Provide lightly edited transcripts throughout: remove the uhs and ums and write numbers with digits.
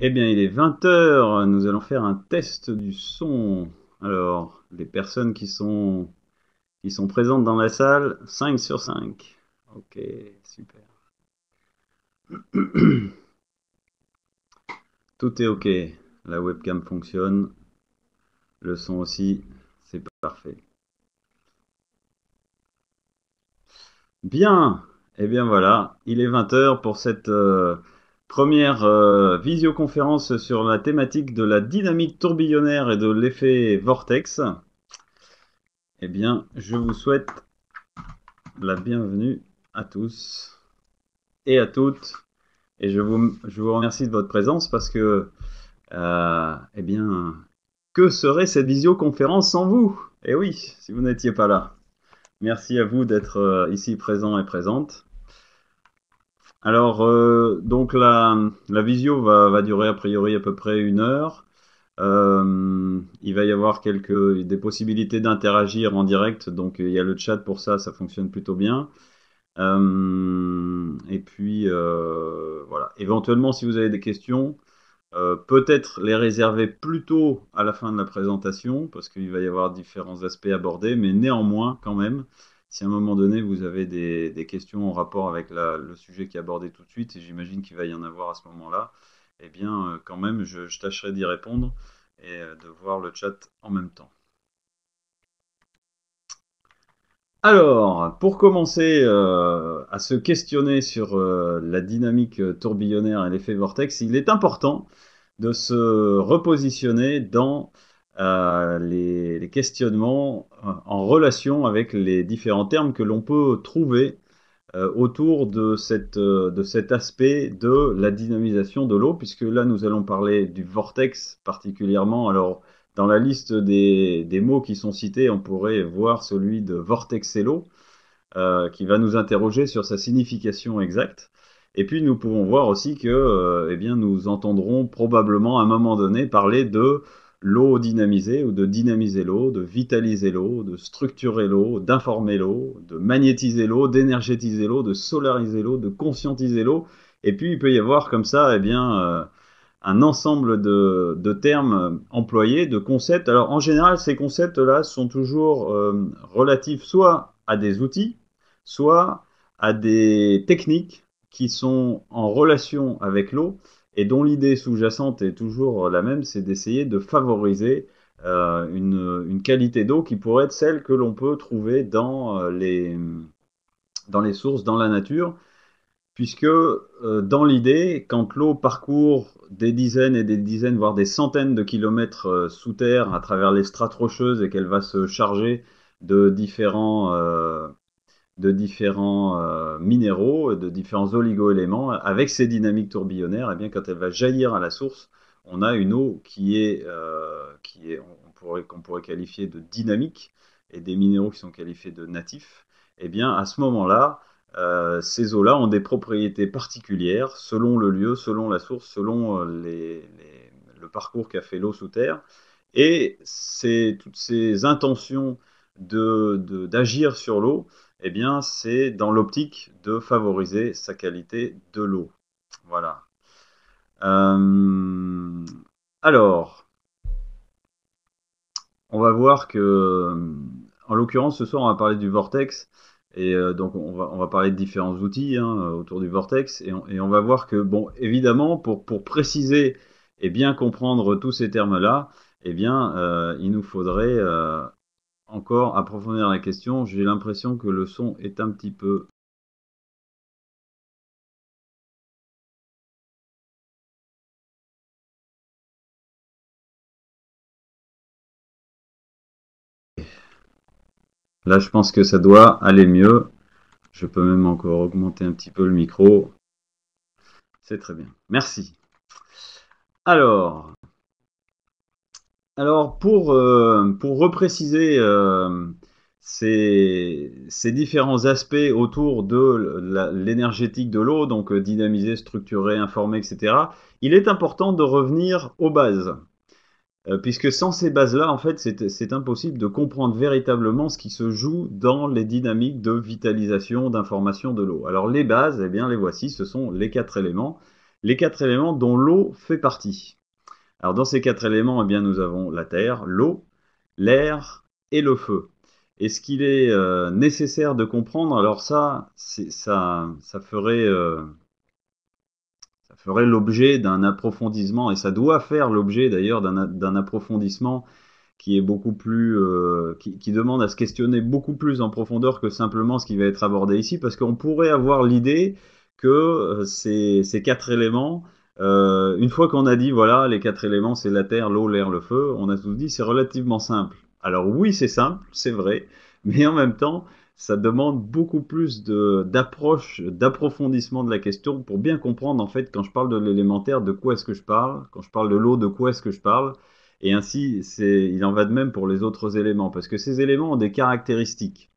Eh bien, il est 20 heures. Nous allons faire un test du son. Alors, les personnes qui sont présentes dans la salle, 5 sur 5. Ok, super. Tout est ok. La webcam fonctionne. Le son aussi. C'est parfait. Bien. Eh bien voilà, il est 20 heures pour cette première visioconférence sur la thématique de la dynamique tourbillonnaire et de l'effet vortex. Eh bien, je vous souhaite la bienvenue à tous et à toutes. Et je vous remercie de votre présence parce que, eh bien, que serait cette visioconférence sans vous? Eh oui, si vous n'étiez pas là. Merci à vous d'être ici présents et présentes. Alors, donc la visio va durer a priori à peu près 1 heure. Il va y avoir des possibilités d'interagir en direct, donc il y a le chat pour ça, ça fonctionne plutôt bien. Et puis, voilà. Éventuellement, si vous avez des questions, peut-être les réserver plutôt à la fin de la présentation, parce qu'il va y avoir différents aspects abordés, mais néanmoins, quand même, si à un moment donné, vous avez des questions en rapport avec le sujet qui est abordé tout de suite, et j'imagine qu'il va y en avoir à ce moment-là, eh bien, quand même, je tâcherai d'y répondre et de voir le chat en même temps. Alors, pour commencer à se questionner sur la dynamique tourbillonnaire et l'effet vortex, il est important de se repositionner dans les questionnements en relation avec les différents termes que l'on peut trouver autour de cet aspect de la dynamisation de l'eau, puisque là nous allons parler du vortex particulièrement. Alors, dans la liste des mots qui sont cités, on pourrait voir celui de vortexello, qui va nous interroger sur sa signification exacte. Et puis nous pouvons voir aussi que eh bien, nous entendrons probablement à un moment donné parler de l'eau dynamisée ou de dynamiser l'eau, de vitaliser l'eau, de structurer l'eau, d'informer l'eau, de magnétiser l'eau, d'énergétiser l'eau, de solariser l'eau, de conscientiser l'eau. Et puis il peut y avoir comme ça eh bien, un ensemble de termes employés, de concepts. Alors en général, ces concepts-là sont toujours relatifs soit à des outils, soit à des techniques qui sont en relation avec l'eau et dont l'idée sous-jacente est toujours la même, c'est d'essayer de favoriser une qualité d'eau qui pourrait être celle que l'on peut trouver dans les sources, dans la nature, puisque dans l'idée, quand l'eau parcourt des dizaines et des dizaines, voire des centaines de kilomètres sous terre à travers les strates rocheuses et qu'elle va se charger de différents minéraux, de différents oligo-éléments, avec ces dynamiques tourbillonnaires, et bien quand elle va jaillir à la source, on a une eau qu'on pourrait qualifier de dynamique, et des minéraux qui sont qualifiés de natifs. Et bien à ce moment-là, ces eaux-là ont des propriétés particulières selon le lieu, selon la source, selon le parcours qu'a fait l'eau sous terre. Et toutes ces intentions d'agir sur l'eau, eh bien, c'est dans l'optique de favoriser sa qualité de l'eau. Voilà. Euh, alors, on va voir que, en l'occurrence, ce soir, on va parler du vortex. Et donc, on va parler de différents outils hein, autour du vortex. Et on va voir que, bon, évidemment, pour préciser et bien comprendre tous ces termes-là, eh bien, il nous faudrait encore approfondir la question. J'ai l'impression que le son est un petit peu... Là, je pense que ça doit aller mieux. Je peux même encore augmenter un petit peu le micro. C'est très bien. Merci. Alors, pour repréciser ces différents aspects autour de l'énergétique de l'eau, donc dynamiser, structurer, informer, etc., il est important de revenir aux bases. Puisque sans ces bases-là, en fait, c'est impossible de comprendre véritablement ce qui se joue dans les dynamiques de vitalisation, d'information de l'eau. Alors les bases, eh bien les voici, ce sont les 4 éléments. les 4 éléments dont l'eau fait partie. Alors dans ces 4 éléments, eh bien, nous avons la terre, l'eau, l'air et le feu. Et ce qu'il est nécessaire de comprendre, alors ça ferait l'objet d'un approfondissement, et ça doit faire l'objet d'ailleurs d'un approfondissement qui est beaucoup plus, qui demande à se questionner beaucoup plus en profondeur que simplement ce qui va être abordé ici, parce qu'on pourrait avoir l'idée que ces 4 éléments, une fois qu'on a dit, voilà, les 4 éléments, c'est la terre, l'eau, l'air, le feu, on a tout dit, c'est relativement simple. Alors oui, c'est simple, c'est vrai, mais en même temps, ça demande beaucoup plus d'approche, d'approfondissement de la question pour bien comprendre, en fait, quand je parle de l'élémentaire, de quoi est-ce que je parle, quand je parle de l'eau, de quoi est-ce que je parle, et ainsi, il en va de même pour les autres éléments, parce que ces éléments ont des caractéristiques.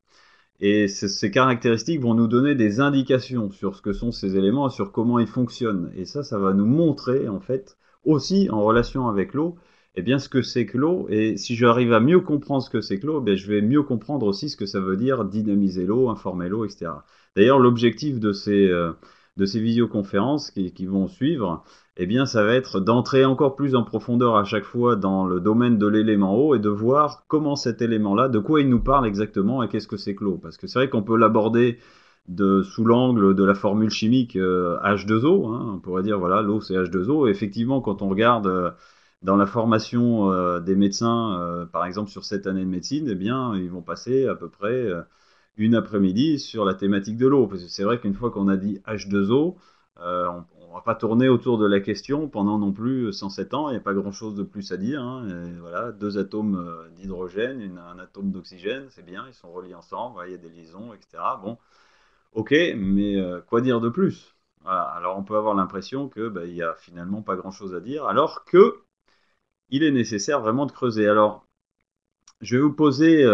Et ces caractéristiques vont nous donner des indications sur ce que sont ces éléments et sur comment ils fonctionnent. Et ça va nous montrer, en fait, aussi en relation avec l'eau, eh bien, ce que c'est que l'eau. Et si j'arrive à mieux comprendre ce que c'est que l'eau, eh je vais mieux comprendre aussi ce que ça veut dire dynamiser l'eau, informer l'eau, etc. D'ailleurs, l'objectif de ces visioconférences qui vont suivre, eh bien, ça va être d'entrer encore plus en profondeur à chaque fois dans le domaine de l'élément eau et de voir comment cet élément-là, de quoi il nous parle exactement et qu'est-ce que c'est que l'eau. Parce que c'est vrai qu'on peut l'aborder sous l'angle de la formule chimique H2O. Hein, on pourrait dire, voilà, l'eau c'est H2O. Et effectivement, quand on regarde dans la formation des médecins, par exemple sur cette année de médecine, eh bien, ils vont passer à peu près une après-midi sur la thématique de l'eau. Parce que c'est vrai qu'une fois qu'on a dit H2O, on ne va pas tourner autour de la question pendant non plus 107 ans. Il n'y a pas grand-chose de plus à dire. Hein. Voilà, 2 atomes d'hydrogène, un atome d'oxygène, c'est bien, ils sont reliés ensemble, il y a des liaisons, etc. Bon, ok, mais quoi dire de plus? Voilà. Alors on peut avoir l'impression que il y a finalement pas grand-chose à dire, alors que il est nécessaire vraiment de creuser. Alors, je vais vous poser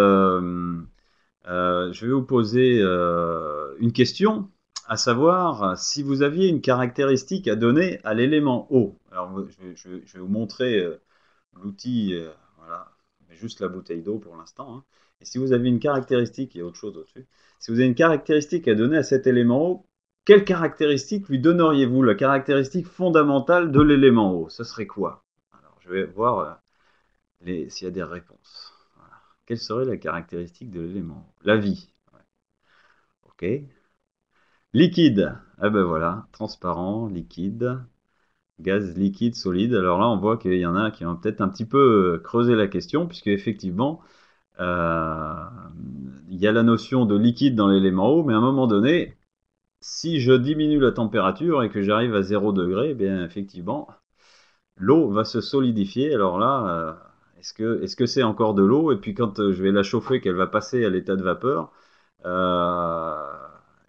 une question, à savoir si vous aviez une caractéristique à donner à l'élément eau. Alors, je vais vous montrer l'outil, voilà, juste la bouteille d'eau pour l'instant. Hein. Et si vous avez une caractéristique, il y a autre chose au-dessus, si vous avez une caractéristique à donner à cet élément eau, quelle caractéristique lui donneriez-vous? La caractéristique fondamentale de l'élément eau, ce serait quoi? Alors, je vais voir s'il y a des réponses. Voilà. Quelle serait la caractéristique de l'élément? La vie. Ouais. Ok. Liquide. Ah ben voilà, transparent, liquide, gaz liquide, solide. Alors là, on voit qu'il y en a qui ont peut-être un petit peu creusé la question, puisque effectivement, euh, il y a la notion de liquide dans l'élément eau, mais à un moment donné, si je diminue la température et que j'arrive à 0 degré, eh bien effectivement, l'eau va se solidifier. Alors là, est-ce que c'est encore de l'eau? Et puis quand je vais la chauffer, qu'elle va passer à l'état de vapeur, euh,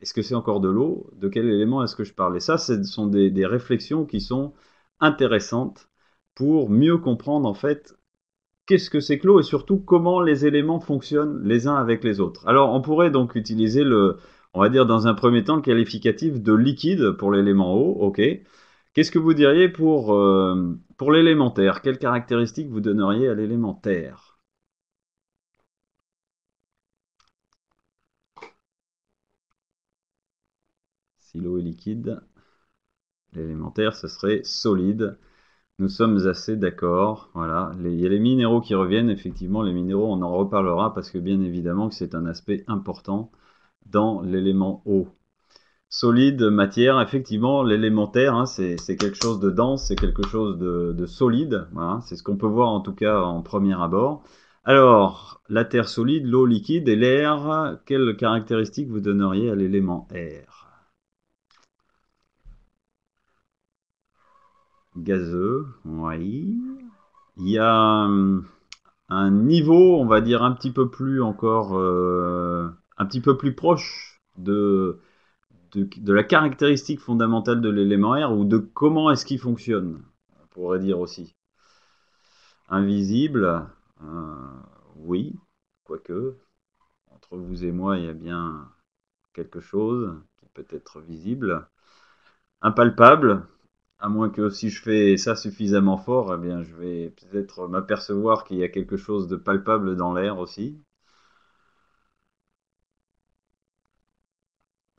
est-ce que c'est encore de l'eau? De quel élément est-ce que je parle? Et ça, ce sont des réflexions qui sont intéressantes pour mieux comprendre en fait qu'est-ce que c'est que l'eau et surtout comment les éléments fonctionnent les uns avec les autres. Alors on pourrait donc utiliser on va dire dans un premier temps, le qualificatif de liquide pour l'élément eau, ok. Qu'est-ce que vous diriez pour l'élémentaire? Quelles caractéristiques vous donneriez à l'élémentaire? Si l'eau est liquide, l'élémentaire, ce serait solide. Nous sommes assez d'accord. Voilà. Il y a les minéraux qui reviennent. Effectivement, les minéraux, on en reparlera parce que bien évidemment que c'est un aspect important dans l'élément eau. Solide, matière, effectivement, l'élémentaire, hein, c'est quelque chose de dense, c'est quelque chose de solide. Voilà. C'est ce qu'on peut voir en tout cas en premier abord. Alors, la terre solide, l'eau liquide et l'air, quelles caractéristiques vous donneriez à l'élément air? Gazeux, oui. Il y a un niveau, on va dire, un petit peu plus encore, un petit peu plus proche de la caractéristique fondamentale de l'élément air ou de comment est-ce qu'il fonctionne, on pourrait dire aussi. Invisible, oui, quoique, entre vous et moi, il y a bien quelque chose qui peut être visible. Impalpable, à moins que si je fais ça suffisamment fort, eh bien, je vais peut-être m'apercevoir qu'il y a quelque chose de palpable dans l'air aussi.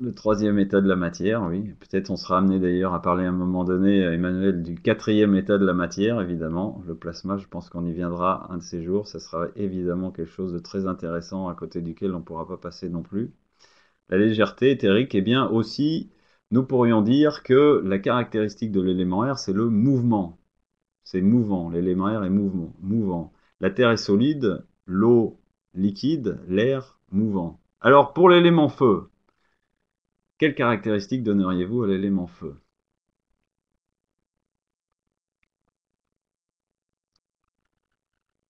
Le troisième état de la matière, oui. Peut-être on sera amené d'ailleurs à parler à un moment donné, Emmanuel, du quatrième état de la matière, évidemment. Le plasma, je pense qu'on y viendra un de ces jours. Ça sera évidemment quelque chose de très intéressant à côté duquel on ne pourra pas passer non plus. La légèreté éthérique, eh bien aussi, nous pourrions dire que la caractéristique de l'élément air, c'est le mouvement. C'est mouvant, l'élément air est mouvant. La terre est solide, l'eau liquide, l'air mouvant. Alors pour l'élément feu, quelle caractéristique donneriez-vous à l'élément feu?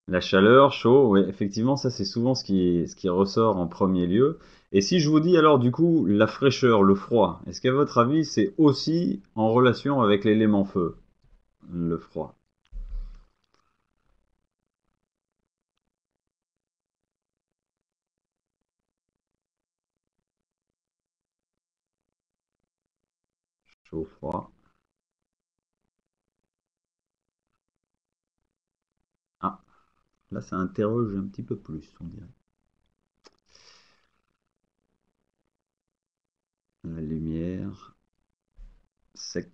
La chaleur, chaud, oui, effectivement, ça c'est souvent ce qui ressort en premier lieu. Et si je vous dis alors du coup la fraîcheur, le froid, est-ce qu'à votre avis c'est aussi en relation avec l'élément feu, le froid? Chaud, froid. Ah, là ça interroge un petit peu plus, on dirait. La lumière, sec,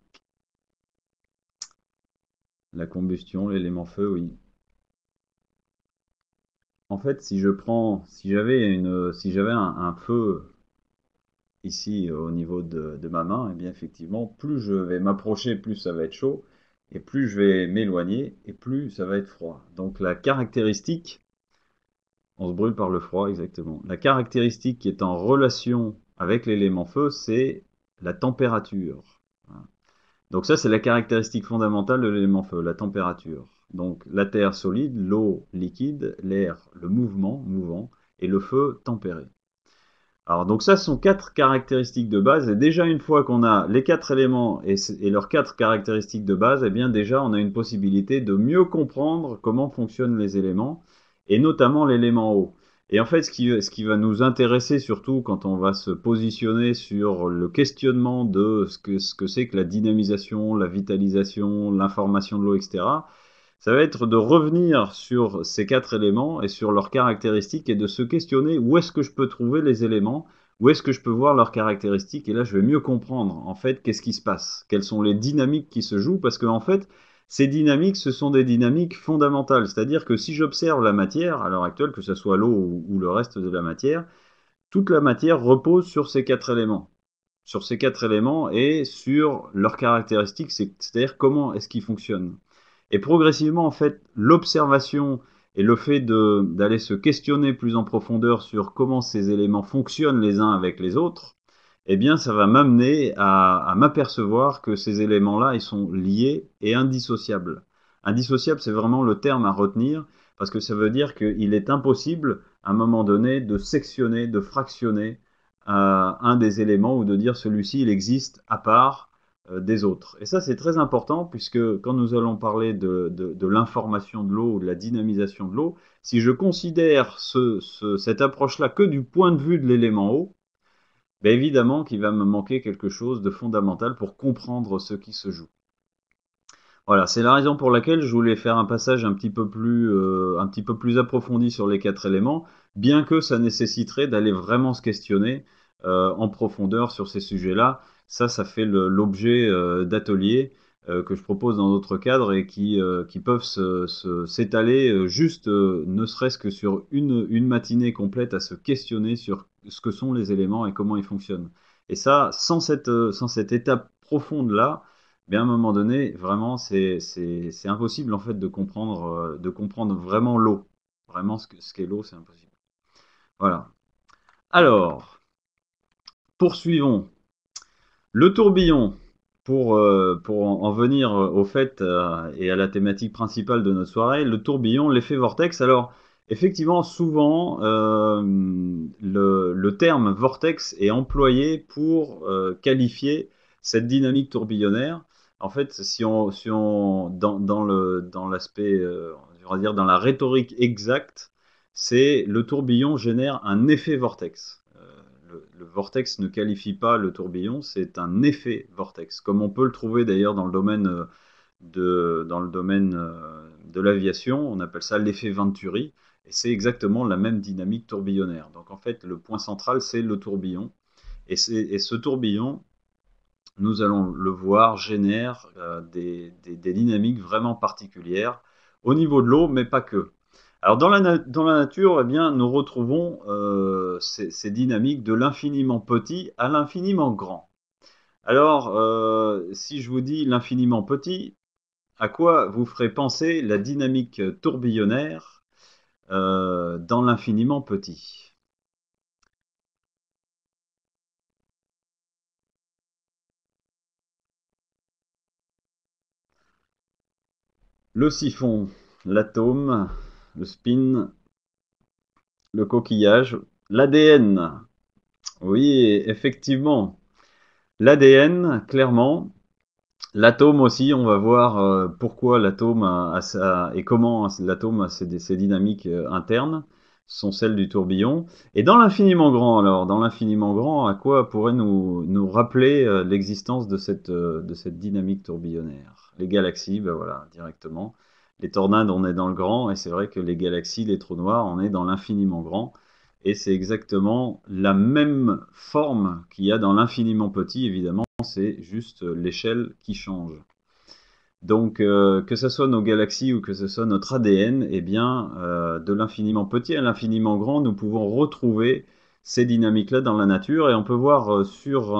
la combustion, l'élément feu, oui. En fait, si j'avais un feu ici au niveau de ma main, eh bien effectivement, plus je vais m'approcher, plus ça va être chaud, et plus je vais m'éloigner, et plus ça va être froid. Donc la caractéristique, on se brûle par le froid, exactement. La caractéristique qui est en relation avec l'élément feu, c'est la température. Voilà. Donc ça, c'est la caractéristique fondamentale de l'élément feu, la température. Donc la terre solide, l'eau liquide, l'air, le mouvement, mouvant, et le feu tempéré. Alors, donc ça, ce sont quatre caractéristiques de base. Et déjà, une fois qu'on a les quatre éléments et leurs quatre caractéristiques de base, eh bien déjà, on a une possibilité de mieux comprendre comment fonctionnent les éléments, et notamment l'élément eau. Et en fait, ce qui va nous intéresser surtout quand on va se positionner sur le questionnement de ce que c'est que la dynamisation, la vitalisation, l'information de l'eau, etc., ça va être de revenir sur ces quatre éléments et sur leurs caractéristiques et de se questionner où est-ce que je peux trouver les éléments, où est-ce que je peux voir leurs caractéristiques. Et là, je vais mieux comprendre en fait qu'est-ce qui se passe, quelles sont les dynamiques qui se jouent, parce que en fait, ces dynamiques, ce sont des dynamiques fondamentales. C'est-à-dire que si j'observe la matière à l'heure actuelle, que ce soit l'eau ou le reste de la matière, toute la matière repose sur ces quatre éléments. Sur ces quatre éléments et sur leurs caractéristiques, c'est-à-dire comment est-ce qu'ils fonctionnent. Et progressivement, en fait, l'observation et le fait d'aller se questionner plus en profondeur sur comment ces éléments fonctionnent les uns avec les autres, eh bien, ça va m'amener à m'apercevoir que ces éléments-là, ils sont liés et indissociables. Indissociable, c'est vraiment le terme à retenir, parce que ça veut dire qu'il est impossible, à un moment donné, de sectionner, de fractionner un des éléments ou de dire celui-ci, il existe à part des autres. Et ça, c'est très important puisque quand nous allons parler de l'information de l'eau ou de la dynamisation de l'eau, si je considère cette approche-là que du point de vue de l'élément eau, bien évidemment qu'il va me manquer quelque chose de fondamental pour comprendre ce qui se joue. Voilà, c'est la raison pour laquelle je voulais faire un passage un petit peu plus approfondi sur les quatre éléments, bien que ça nécessiterait d'aller vraiment se questionner en profondeur sur ces sujets-là. Ça fait l'objet d'ateliers que je propose dans d'autres cadres et qui peuvent s'étaler juste, ne serait-ce que sur une matinée complète à se questionner sur ce que sont les éléments et comment ils fonctionnent. Et ça, sans cette étape profonde-là, mais à un moment donné, vraiment, c'est impossible en fait de comprendre vraiment l'eau. Vraiment ce qu'est l'eau, c'est impossible. Voilà. Alors, poursuivons. Le tourbillon, pour en venir au fait et à la thématique principale de notre soirée, le tourbillon, l'effet vortex. Alors, effectivement, souvent, le terme vortex est employé pour qualifier cette dynamique tourbillonnaire. En fait, si on dans l'aspect, on va dire dans la rhétorique exacte, c'est le tourbillon génère un effet vortex. Le vortex ne qualifie pas le tourbillon, c'est un effet vortex, comme on peut le trouver d'ailleurs dans le domaine de l'aviation, on appelle ça l'effet Venturi, et c'est exactement la même dynamique tourbillonnaire. Donc en fait, le point central, c'est le tourbillon. Et ce tourbillon, nous allons le voir, génère des dynamiques vraiment particulières au niveau de l'eau, mais pas que. Alors dans la nature, eh bien, nous retrouvons ces dynamiques de l'infiniment petit à l'infiniment grand. Alors, si je vous dis l'infiniment petit, à quoi vous ferez penser la dynamique tourbillonnaire dans l'infiniment petit? Le siphon, l'atome, le spin, le coquillage, l'ADN. Oui, effectivement. L'ADN, clairement. L'atome aussi, on va voir pourquoi l'atome et comment l'atome a ses dynamiques internes, sont celles du tourbillon. Et dans l'infiniment grand, alors, dans l'infiniment grand, à quoi pourrait nous rappeler l'existence de cette dynamique tourbillonnaire? Les galaxies, ben voilà, directement. Les tornades, on est dans le grand, et c'est vrai que les galaxies, les trous noirs, on est dans l'infiniment grand. Et c'est exactement la même forme qu'il y a dans l'infiniment petit, évidemment, c'est juste l'échelle qui change. Donc, que ce soit nos galaxies ou que ce soit notre ADN, eh bien, de l'infiniment petit à l'infiniment grand, nous pouvons retrouver ces dynamiques-là dans la nature. Et on peut voir sur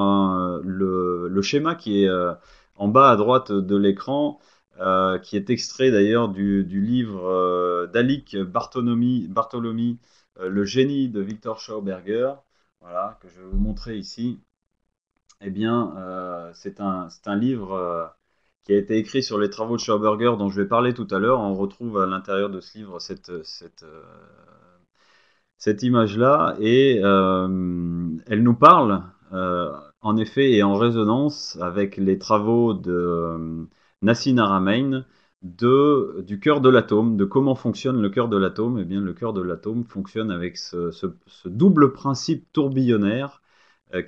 le schéma qui est en bas à droite de l'écran, qui est extrait d'ailleurs du livre d'Alic Bartholomy, Le génie de Victor Schauberger, voilà, que je vais vous montrer ici. Eh bien, c'est un livre qui a été écrit sur les travaux de Schauberger dont je vais parler tout à l'heure. On retrouve à l'intérieur de ce livre cette image-là et elle nous parle en effet et en résonance avec les travaux de Nassim Haramein du cœur de l'atome, de comment fonctionne le cœur de l'atome. Eh bien, le cœur de l'atome fonctionne avec ce double principe tourbillonnaire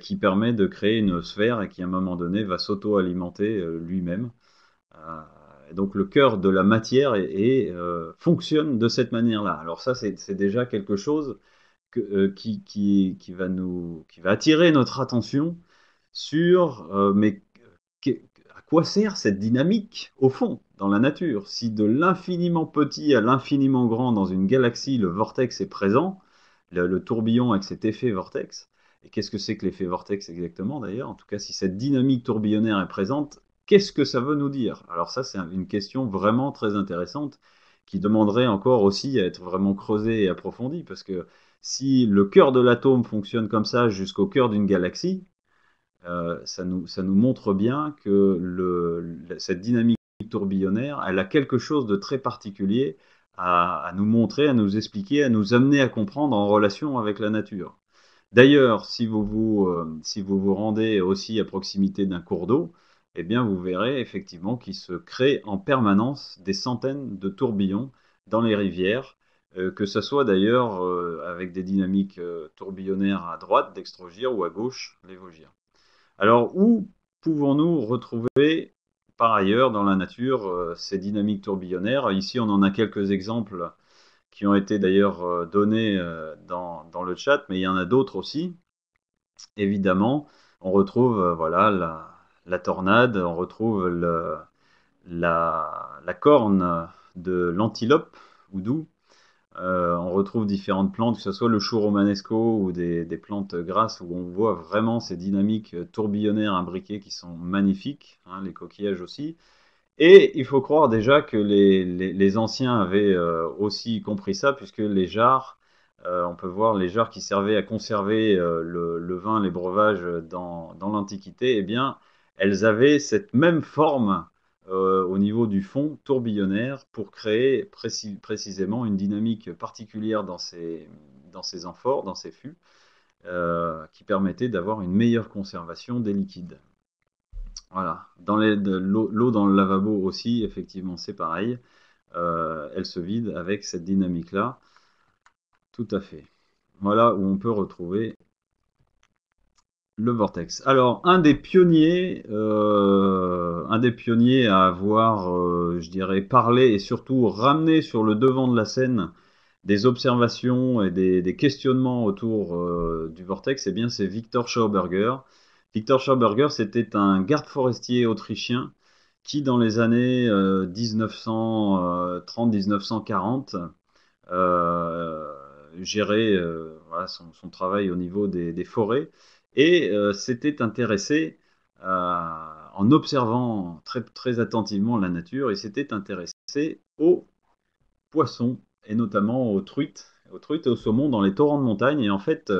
qui permet de créer une sphère et qui à un moment donné va s'auto-alimenter lui-même. Euh, donc le cœur de la matière fonctionne de cette manière-là. Alors ça, c'est déjà quelque chose qui va attirer notre attention sur à quoi sert cette dynamique au fond dans la nature? Si de l'infiniment petit à l'infiniment grand dans une galaxie, le vortex est présent, le tourbillon avec cet effet vortex, et qu'est-ce que c'est que l'effet vortex exactement d'ailleurs? En tout cas, si cette dynamique tourbillonnaire est présente, qu'est-ce que ça veut nous dire? Alors ça, c'est une question vraiment très intéressante qui demanderait encore aussi à être vraiment creusée et approfondie, parce que si le cœur de l'atome fonctionne comme ça jusqu'au cœur d'une galaxie, ça nous montre bien que cette dynamique tourbillonnaire, elle a quelque chose de très particulier à nous montrer, à nous expliquer, à nous amener à comprendre en relation avec la nature. D'ailleurs, si vous vous rendez aussi à proximité d'un cours d'eau, eh bien, vous verrez effectivement qu'il se crée en permanence des centaines de tourbillons dans les rivières, que ce soit d'ailleurs avec des dynamiques tourbillonnaires à droite, dextrogir, ou à gauche, les vosgiens. Alors, où pouvons-nous retrouver par ailleurs dans la nature ces dynamiques tourbillonnaires? Ici, on en a quelques exemples qui ont été d'ailleurs donnés dans le chat, mais il y en a d'autres aussi. Évidemment, on retrouve voilà, la tornade, on retrouve la corne de l'antilope ou d'où. On retrouve différentes plantes, que ce soit le chou romanesco ou des plantes grasses, où on voit vraiment ces dynamiques tourbillonnaires imbriquées qui sont magnifiques, hein, les coquillages aussi. Et il faut croire déjà que les anciens avaient aussi compris ça, puisque les jarres, on peut voir les jarres qui servaient à conserver le vin, les breuvages dans l'Antiquité, eh bien, elles avaient cette même forme au niveau du fond tourbillonnaire pour créer précisément une dynamique particulière dans ces amphores, dans ces fûts, qui permettait d'avoir une meilleure conservation des liquides. Voilà. L'eau dans le lavabo aussi, effectivement, c'est pareil. Elle se vide avec cette dynamique-là. Tout à fait. Voilà où on peut retrouver le vortex. Alors, un des pionniers à avoir, je dirais, parlé et surtout ramené sur le devant de la scène des observations et des questionnements autour du vortex, eh bien, c'est Victor Schauberger. Victor Schauberger, c'était un garde forestier autrichien qui, dans les années 1930-1940, gérait voilà, son travail au niveau des forêts et s'était intéressé en observant très, très attentivement la nature, il s'était intéressé aux poissons et notamment aux truites et aux saumons dans les torrents de montagne. Et en fait,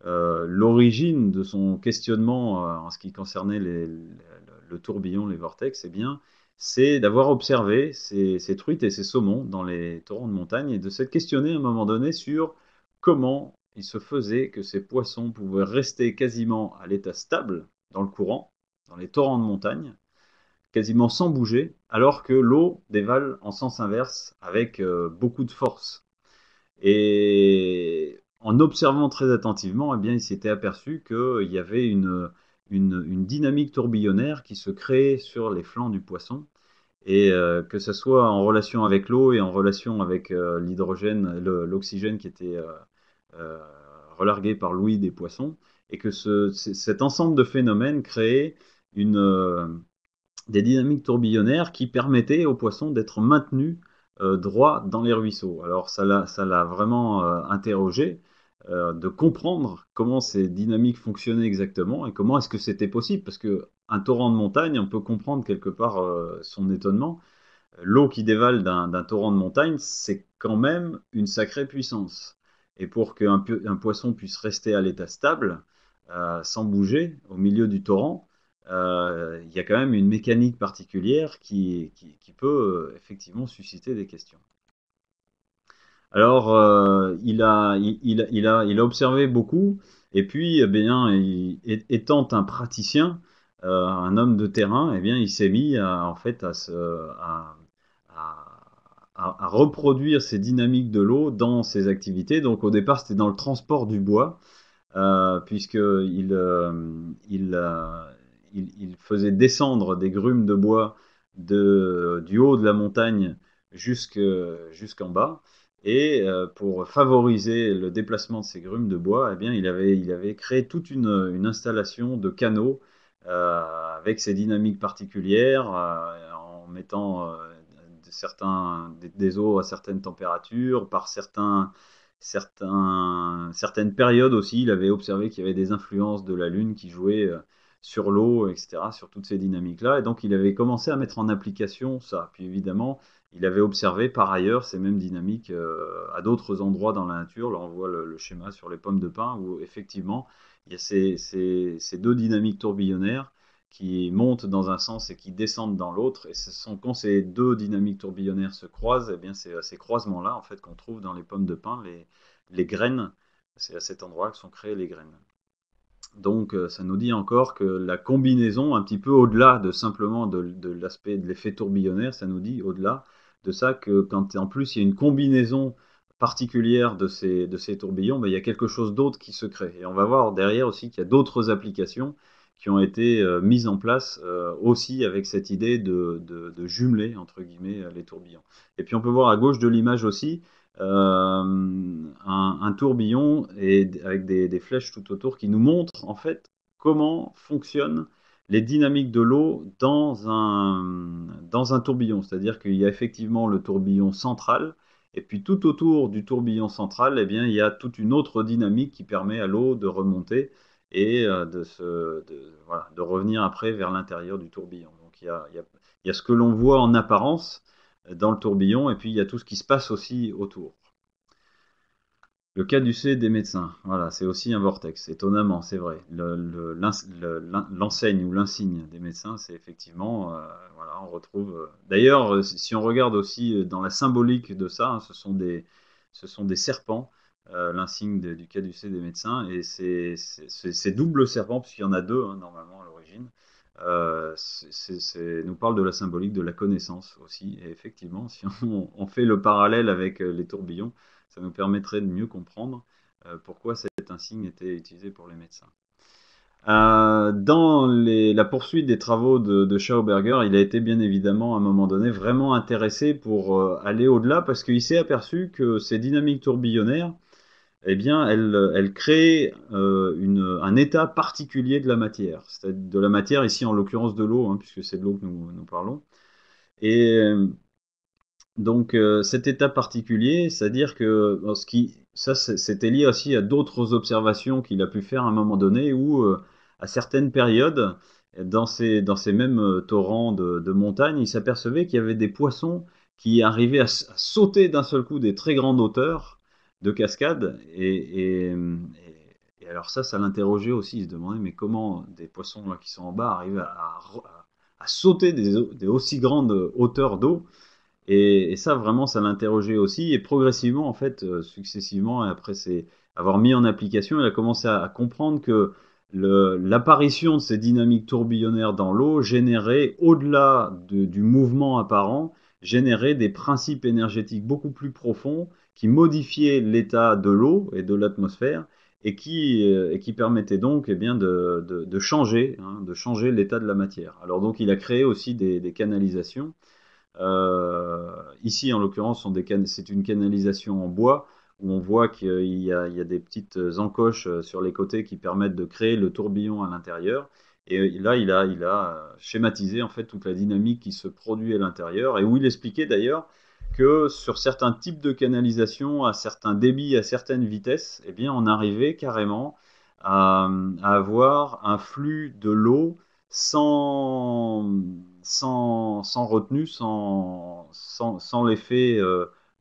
l'origine de son questionnement en ce qui concernait le tourbillon, les vortex, eh bien, c'est d'avoir observé ces truites et ces saumons dans les torrents de montagne et de s'être questionné à un moment donné sur comment il se faisait que ces poissons pouvaient rester quasiment à l'état stable dans le courant, dans les torrents de montagne, quasiment sans bouger, alors que l'eau dévale en sens inverse avec beaucoup de force. Et en observant très attentivement, eh bien, il s'était aperçu qu'il y avait une dynamique tourbillonnaire qui se créait sur les flancs du poisson, et que ce soit en relation avec l'eau et en relation avec l'hydrogène, l'oxygène qui était euh, relargué par l'ouïe des poissons, et que cet ensemble de phénomènes créait des dynamiques tourbillonnaires qui permettaient aux poissons d'être maintenus droits dans les ruisseaux. Alors ça l'a vraiment interrogé de comprendre comment ces dynamiques fonctionnaient exactement et comment est-ce que c'était possible, parce que un torrent de montagne, on peut comprendre quelque part son étonnement. L'eau qui dévale d'un torrent de montagne, c'est quand même une sacrée puissance. Et pour qu'un poisson puisse rester à l'état stable, sans bouger, au milieu du torrent, il y a quand même une mécanique particulière qui peut effectivement susciter des questions. Alors, il a observé beaucoup, et puis, eh bien, étant un praticien, un homme de terrain, eh bien, il s'est mis en fait, à- à reproduire ces dynamiques de l'eau dans ses activités. Donc, au départ, c'était dans le transport du bois, puisqu'il faisait descendre des grumes de bois du haut de la montagne jusqu'en bas. Et pour favoriser le déplacement de ces grumes de bois, eh bien, il avait créé toute une installation de canaux avec ces dynamiques particulières, en mettant des eaux à certaines températures, par certaines périodes aussi, il avait observé qu'il y avait des influences de la Lune qui jouaient sur l'eau, etc., sur toutes ces dynamiques-là. Et donc, il avait commencé à mettre en application ça. Puis évidemment, il avait observé par ailleurs ces mêmes dynamiques à d'autres endroits dans la nature. Là, on voit le schéma sur les pommes de pin où effectivement, il y a ces deux dynamiques tourbillonnaires qui montent dans un sens et qui descendent dans l'autre. Et ce sont quand ces deux dynamiques tourbillonnaires se croisent, eh bien c'est à ces croisements-là en fait qu'on trouve dans les pommes de pin les graines. C'est à cet endroit que sont créées les graines. Donc ça nous dit encore que la combinaison, un petit peu au-delà de simplement de l'aspect de l'effet tourbillonnaire, ça nous dit au-delà de ça que quand en plus il y a une combinaison particulière de ces tourbillons, ben, il y a quelque chose d'autre qui se crée. Et on va voir derrière aussi qu'il y a d'autres applications qui ont été mises en place aussi avec cette idée de jumeler, entre guillemets, les tourbillons. Et puis on peut voir à gauche de l'image aussi un tourbillon et avec des flèches tout autour qui nous montrent en fait comment fonctionnent les dynamiques de l'eau dans un tourbillon. C'est-à-dire qu'il y a effectivement le tourbillon central, et puis tout autour du tourbillon central, eh bien, il y a toute une autre dynamique qui permet à l'eau de remonter et voilà, de revenir après vers l'intérieur du tourbillon. Donc il y a ce que l'on voit en apparence dans le tourbillon, et puis il y a tout ce qui se passe aussi autour. Le caducée des médecins, voilà, c'est aussi un vortex, étonnamment, c'est vrai. L'enseigne ou l'insigne des médecins, c'est effectivement, voilà, on retrouve. D'ailleurs, si on regarde aussi dans la symbolique de ça, hein, ce sont des serpents, l'insigne du caducée des médecins, et c'est double serpent, puisqu'il y en a deux, hein, normalement, à l'origine. Nous parle de la symbolique de la connaissance aussi, et effectivement, si on fait le parallèle avec les tourbillons, ça nous permettrait de mieux comprendre pourquoi cet insigne était utilisé pour les médecins. Dans la poursuite des travaux de Schauberger, il a été bien évidemment à un moment donné vraiment intéressé pour aller au-delà parce qu'il s'est aperçu que ces dynamiques tourbillonnaires, eh bien, elles créent un état particulier de la matière, c'est-à-dire de la matière ici en l'occurrence de l'eau, hein, puisque c'est de l'eau que nous parlons. Et donc cet état particulier, c'est-à-dire que ça c'était lié aussi à d'autres observations qu'il a pu faire à un moment donné où à certaines périodes, dans ces mêmes torrents de montagne, il s'apercevait qu'il y avait des poissons qui arrivaient à sauter d'un seul coup des très grandes hauteurs de cascade. Et alors ça l'interrogeait aussi. Il se demandait mais comment des poissons là, qui sont en bas arrivent à sauter des aussi grandes hauteurs d'eau. Et ça, vraiment, ça l'interrogeait aussi. Et progressivement, en fait, successivement, après avoir mis en application, il a commencé à comprendre que l'apparition de ces dynamiques tourbillonnaires dans l'eau générait, au-delà du mouvement apparent, générait des principes énergétiques beaucoup plus profonds qui modifiaient l'état de l'eau et de l'atmosphère et qui permettaient donc eh bien, de changer, hein, de changer l'état de la matière. Alors donc, il a créé aussi des canalisations. Ici, en l'occurrence, c'est une canalisation en bois où on voit il y a des petites encoches sur les côtés qui permettent de créer le tourbillon à l'intérieur. Et là, il a schématisé en fait toute la dynamique qui se produit à l'intérieur et où il expliquait d'ailleurs que sur certains types de canalisation, à certains débits, à certaines vitesses, eh bien, on arrivait carrément à avoir un flux de l'eau sans, sans retenue, sans l'effet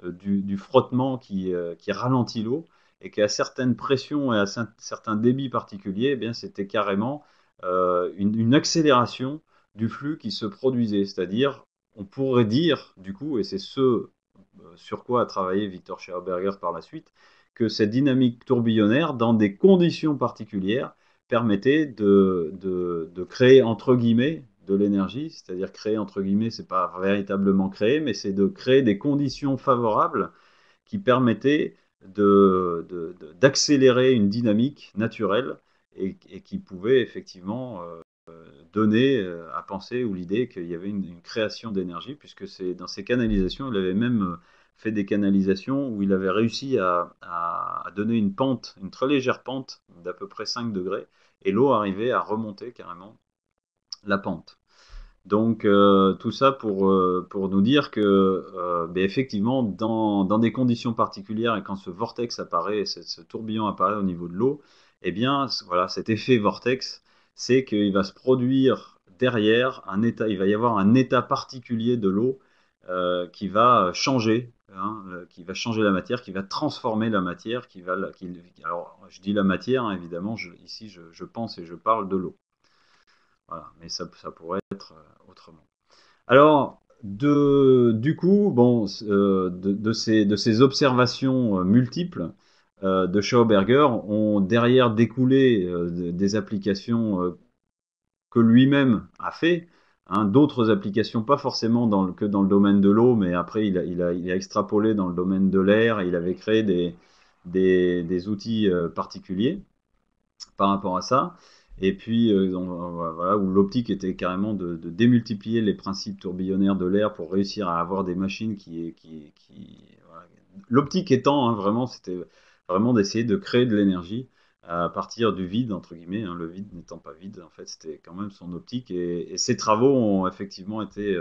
du frottement qui ralentit l'eau, et qu'à certaines pressions et à certains débits particuliers, eh bien, c'était carrément une accélération du flux qui se produisait. C'est-à-dire, on pourrait dire, du coup, et c'est ce sur quoi a travaillé Victor Schauberger par la suite, que cette dynamique tourbillonnaire, dans des conditions particulières, permettait de créer entre guillemets de l'énergie, c'est-à-dire créer entre guillemets, c'est pas véritablement créer, mais c'est de créer des conditions favorables qui permettaient d'accélérer une dynamique naturelle et qui pouvait effectivement donner à penser ou l'idée qu'il y avait une création d'énergie, puisque c'est dans ces canalisations, il avait même fait des canalisations où il avait réussi à donner une pente, une très légère pente d'à peu près 5 degrés, et l'eau arrivait à remonter carrément la pente. Donc tout ça pour nous dire que ben, effectivement dans des conditions particulières et quand ce vortex apparaît, ce tourbillon apparaît au niveau de l'eau, eh bien voilà cet effet vortex, c'est qu'il va se produire derrière un état, il va y avoir un état particulier de l'eau qui va changer, hein, qui va changer la matière, qui va transformer la matière, alors je dis la matière hein, évidemment, ici je pense et je parle de l'eau. Voilà, mais ça pourrait être autrement. Alors, du coup, bon, de ces observations multiples de Schauberger ont derrière découlé des applications que lui-même a fait, hein, d'autres applications, pas forcément que dans le domaine de l'eau, mais après il a extrapolé dans le domaine de l'air et il avait créé des outils particuliers par rapport à ça. Et puis, voilà, où l'optique était carrément de démultiplier les principes tourbillonnaires de l'air pour réussir à avoir des machines voilà. L'optique étant, hein, vraiment, c'était vraiment d'essayer de créer de l'énergie à partir du vide, entre guillemets, hein, le vide n'étant pas vide, en fait, c'était quand même son optique. Et ces travaux ont effectivement été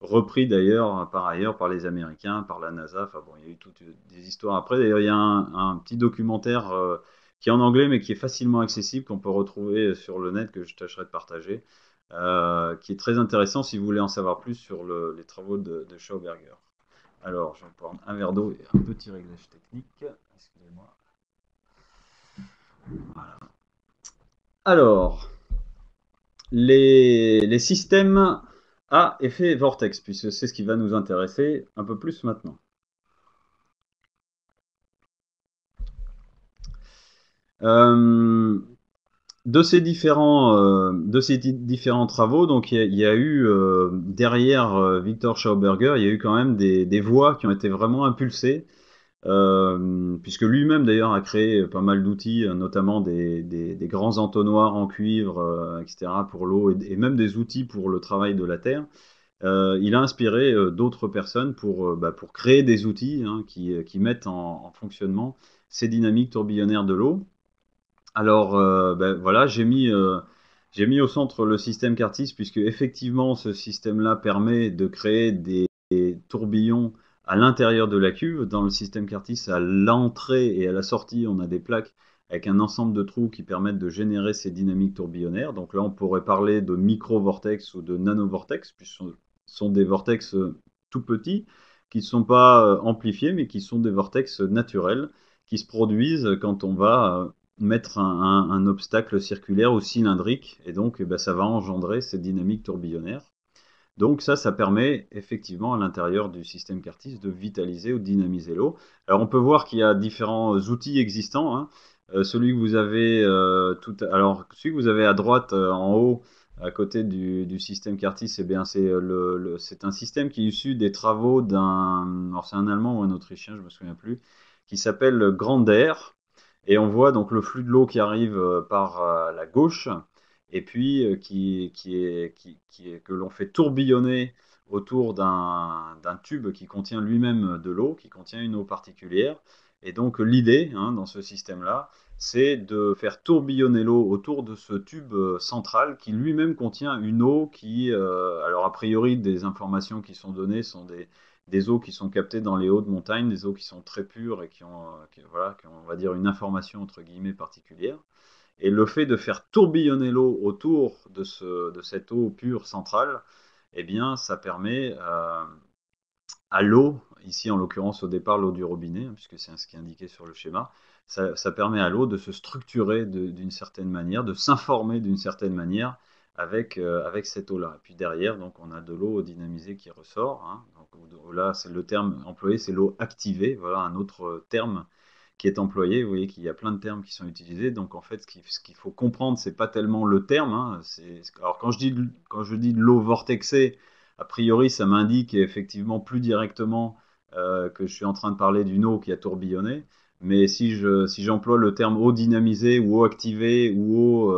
repris d'ailleurs, par ailleurs, par les Américains, par la NASA. Enfin bon, il y a eu toutes des histoires après. D'ailleurs, il y a un petit documentaire qui est en anglais mais qui est facilement accessible, qu'on peut retrouver sur le net, que je tâcherai de partager, qui est très intéressant si vous voulez en savoir plus sur les travaux de Schauberger. Alors, je vais prendre un verre d'eau et un petit réglage technique. Excusez-moi. Voilà. Alors, les systèmes à effet vortex, puisque c'est ce qui va nous intéresser un peu plus maintenant. De ces différents travaux, donc il y a eu derrière Victor Schauberger, il y a eu quand même des voix qui ont été vraiment impulsées puisque lui-même d'ailleurs a créé pas mal d'outils, notamment des grands entonnoirs en cuivre, etc., pour l'eau, et même des outils pour le travail de la terre. Il a inspiré d'autres personnes pour créer des outils, hein, qui mettent en fonctionnement ces dynamiques tourbillonnaires de l'eau. Alors, voilà, j'ai mis au centre le système Curtis, puisque effectivement, ce système-là permet de créer des tourbillons à l'intérieur de la cuve. Dans le système Curtis, à l'entrée et à la sortie, on a des plaques avec un ensemble de trous qui permettent de générer ces dynamiques tourbillonnaires. Donc là, on pourrait parler de micro-vortex ou de nano-vortex, puisque ce sont des vortex tout petits, qui ne sont pas amplifiés, mais qui sont des vortex naturels, qui se produisent quand on va mettre un obstacle circulaire ou cylindrique, et donc ça va engendrer cette dynamique tourbillonnaire. Donc ça permet effectivement à l'intérieur du système Curtis de vitaliser ou de dynamiser l'eau. Alors on peut voir qu'il y a différents outils existants, hein. Celui que vous avez alors celui que vous avez à droite en haut à côté du système Curtis, eh bien c'est un système qui est issu des travaux alors c'est un Allemand ou un Autrichien, je me souviens plus, qui s'appelle Grander. Et on voit donc le flux de l'eau qui arrive par la gauche, et puis que l'on fait tourbillonner autour d'un tube qui contient lui-même de l'eau, qui contient une eau particulière. Et donc l'idée, hein, dans ce système-là, c'est de faire tourbillonner l'eau autour de ce tube central qui lui-même contient une eau qui, alors a priori, des informations qui sont données sont des eaux qui sont captées dans les hautes montagnes, des eaux qui sont très pures et voilà, qui ont, on va dire, une information entre guillemets particulière. Et le fait de faire tourbillonner l'eau autour de cette eau pure centrale, eh bien, ça permet à l'eau, ici en l'occurrence au départ l'eau du robinet, hein, puisque c'est ce qui est indiqué sur le schéma, ça permet à l'eau de se structurer d'une certaine manière, de s'informer d'une certaine manière avec cette eau-là. Et puis derrière, donc, on a de l'eau dynamisée qui ressort, hein. Donc, là, c'est le terme employé, c'est l'eau activée. Voilà un autre terme qui est employé. Vous voyez qu'il y a plein de termes qui sont utilisés. Donc en fait, ce qu'il faut comprendre, c'est pas tellement le terme, hein. Alors quand je dis de l'eau vortexée, a priori, ça m'indique effectivement plus directement que je suis en train de parler d'une eau qui a tourbillonné. Mais si j'emploie le terme eau dynamisée ou eau activée ou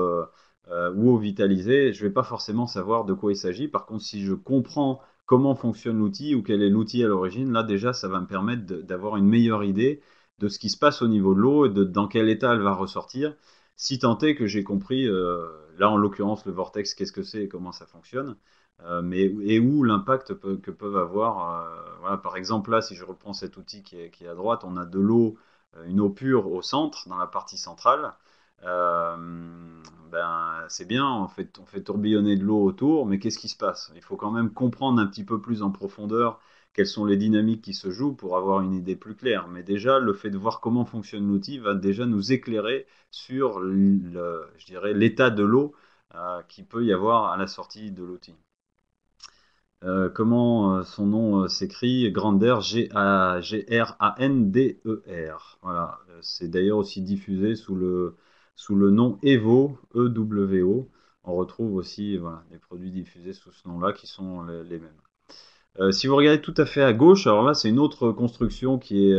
eau vitalisée, je ne vais pas forcément savoir de quoi il s'agit. Par contre, si je comprends comment fonctionne l'outil ou quel est l'outil à l'origine, là déjà, ça va me permettre d'avoir une meilleure idée de ce qui se passe au niveau de l'eau et dans quel état elle va ressortir, si tant est que j'ai compris, là en l'occurrence le vortex, qu'est-ce que c'est et comment ça fonctionne, et où l'impact que peuvent avoir. Voilà, par exemple, là, si je reprends cet outil qui est à droite, on a de l'eau, une eau pure au centre, dans la partie centrale. Euh, c'est bien, on fait tourbillonner de l'eau autour, mais qu'est-ce qui se passe? Il faut quand même comprendre un petit peu plus en profondeur quelles sont les dynamiques qui se jouent pour avoir une idée plus claire. Mais déjà, le fait de voir comment fonctionne l'outil va déjà nous éclairer sur je dirais, l'état de l'eau qu'il peut y avoir à la sortie de l'outil. Comment son nom s'écrit? Grander, Grander. Voilà. C'est d'ailleurs aussi diffusé sous le nom Evo, EWO. On retrouve aussi voilà, des produits diffusés sous ce nom-là qui sont les mêmes. Si vous regardez tout à fait à gauche, alors là, c'est une autre construction qui est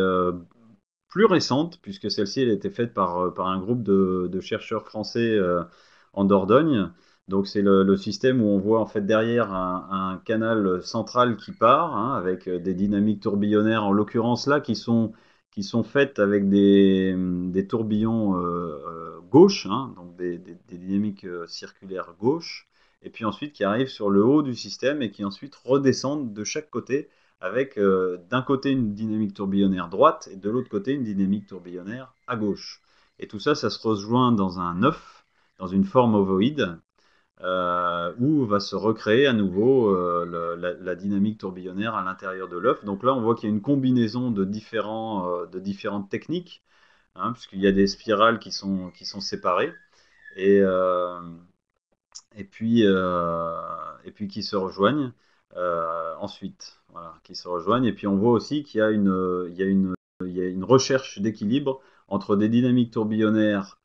plus récente, puisque celle-ci elle a été faite par un groupe de chercheurs français en Dordogne. Donc c'est le système où on voit en fait derrière un canal central qui part, hein, avec des dynamiques tourbillonnaires, en l'occurrence là, qui sont faites avec des tourbillons gauche, hein, donc des dynamiques circulaires gauche, et puis ensuite qui arrivent sur le haut du système et qui ensuite redescendent de chaque côté avec d'un côté une dynamique tourbillonnaire droite et de l'autre côté une dynamique tourbillonnaire à gauche. Et tout ça, ça se rejoint dans un œuf, dans une forme ovoïde, où va se recréer à nouveau la dynamique tourbillonnaire à l'intérieur de l'œuf. Donc là, on voit qu'il y a une combinaison de différentes techniques, hein, puisqu'il y a des spirales qui sont séparées. Et, euh, et puis qui se rejoignent ensuite. Voilà, qui se rejoignent. Et puis on voit aussi qu'il y a il y a une recherche d'équilibre entre des dynamiques tourbillonnaires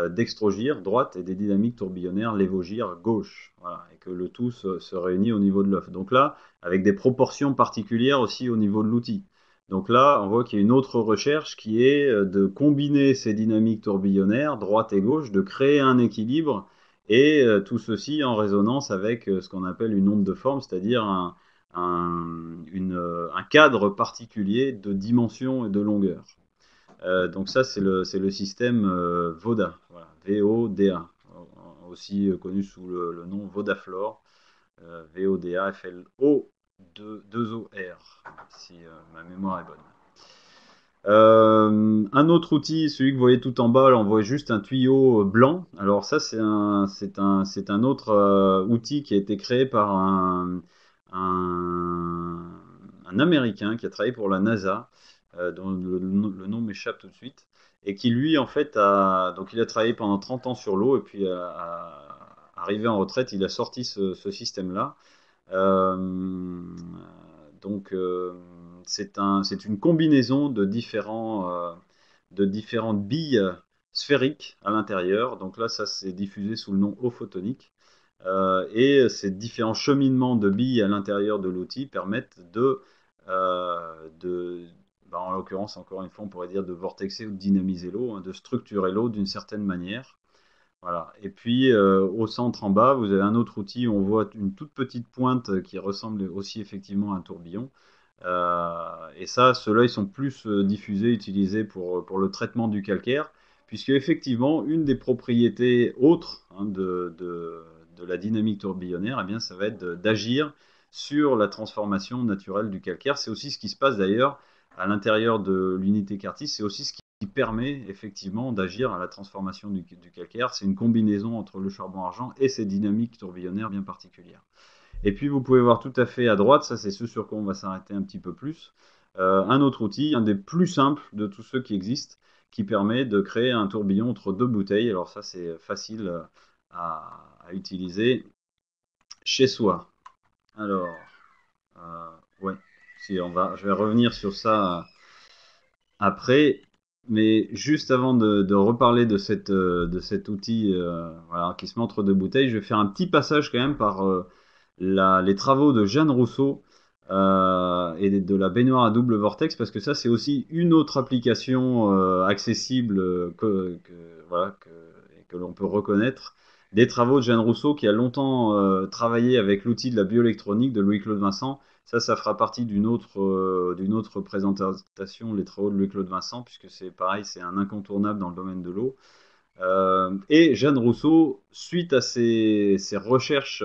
dextrogire, droite, et des dynamiques tourbillonnaires lévogire, gauche. Voilà, et que le tout se réunit au niveau de l'œuf. Donc là, avec des proportions particulières aussi au niveau de l'outil. Donc là, on voit qu'il y a une autre recherche qui est de combiner ces dynamiques tourbillonnaires, droite et gauche, de créer un équilibre, et tout ceci en résonance avec ce qu'on appelle une onde de forme, c'est-à-dire un cadre particulier de dimension et de longueur. Donc ça, c'est le système VODA, voilà, VODA, aussi connu sous le nom Vodaflor, VODA, FLO 2OR, si ma mémoire est bonne. Un autre outil, celui que vous voyez tout en bas, là, on voit juste un tuyau blanc. Alors ça, c'est un autre outil qui a été créé par un Américain qui a travaillé pour la NASA, dont le nom m'échappe tout de suite, et qui lui, en fait, donc il a travaillé pendant 30 ans sur l'eau, et puis arrivé en retraite, il a sorti ce système-là. Euh, donc, c'est une combinaison de différentes billes sphériques à l'intérieur. Donc là, ça c'est diffusé sous le nom eau photonique. Et ces différents cheminements de billes à l'intérieur de l'outil permettent en l'occurrence, encore une fois, on pourrait dire de vortexer ou de dynamiser l'eau, hein, de structurer l'eau d'une certaine manière. Voilà. Et puis au centre en bas, vous avez un autre outil où on voit une toute petite pointe qui ressemble aussi effectivement à un tourbillon. Et ça, ceux-là, ils sont plus diffusés, utilisés pour le traitement du calcaire, puisque effectivement, une des propriétés autres, hein, de la dynamique tourbillonnaire, eh bien, ça va être d'agir sur la transformation naturelle du calcaire. C'est aussi ce qui se passe d'ailleurs à l'intérieur de l'unité Cartis, c'est aussi ce qui permet effectivement d'agir à la transformation du calcaire. C'est une combinaison entre le charbon-argent et ces dynamiques tourbillonnaires bien particulières. Et puis vous pouvez voir tout à fait à droite, ça c'est ce sur quoi on va s'arrêter un petit peu plus, un autre outil, un des plus simples de tous ceux qui existent, qui permet de créer un tourbillon entre deux bouteilles. Alors ça c'est facile à utiliser chez soi. Alors, ouais, si je vais revenir sur ça après, mais juste avant de reparler de cet outil voilà, qui se met entre deux bouteilles, je vais faire un petit passage quand même par les travaux de Jeanne Rousseau et de la baignoire à double vortex, parce que ça c'est aussi une autre application accessible voilà, que l'on peut reconnaître. Des travaux de Jeanne Rousseau qui a longtemps travaillé avec l'outil de la bioélectronique de Louis-Claude Vincent. Ça fera partie d'une autre présentation, les travaux de Louis-Claude Vincent, puisque c'est pareil, c'est un incontournable dans le domaine de l'eau. Et Jeanne Rousseau, suite à ses recherches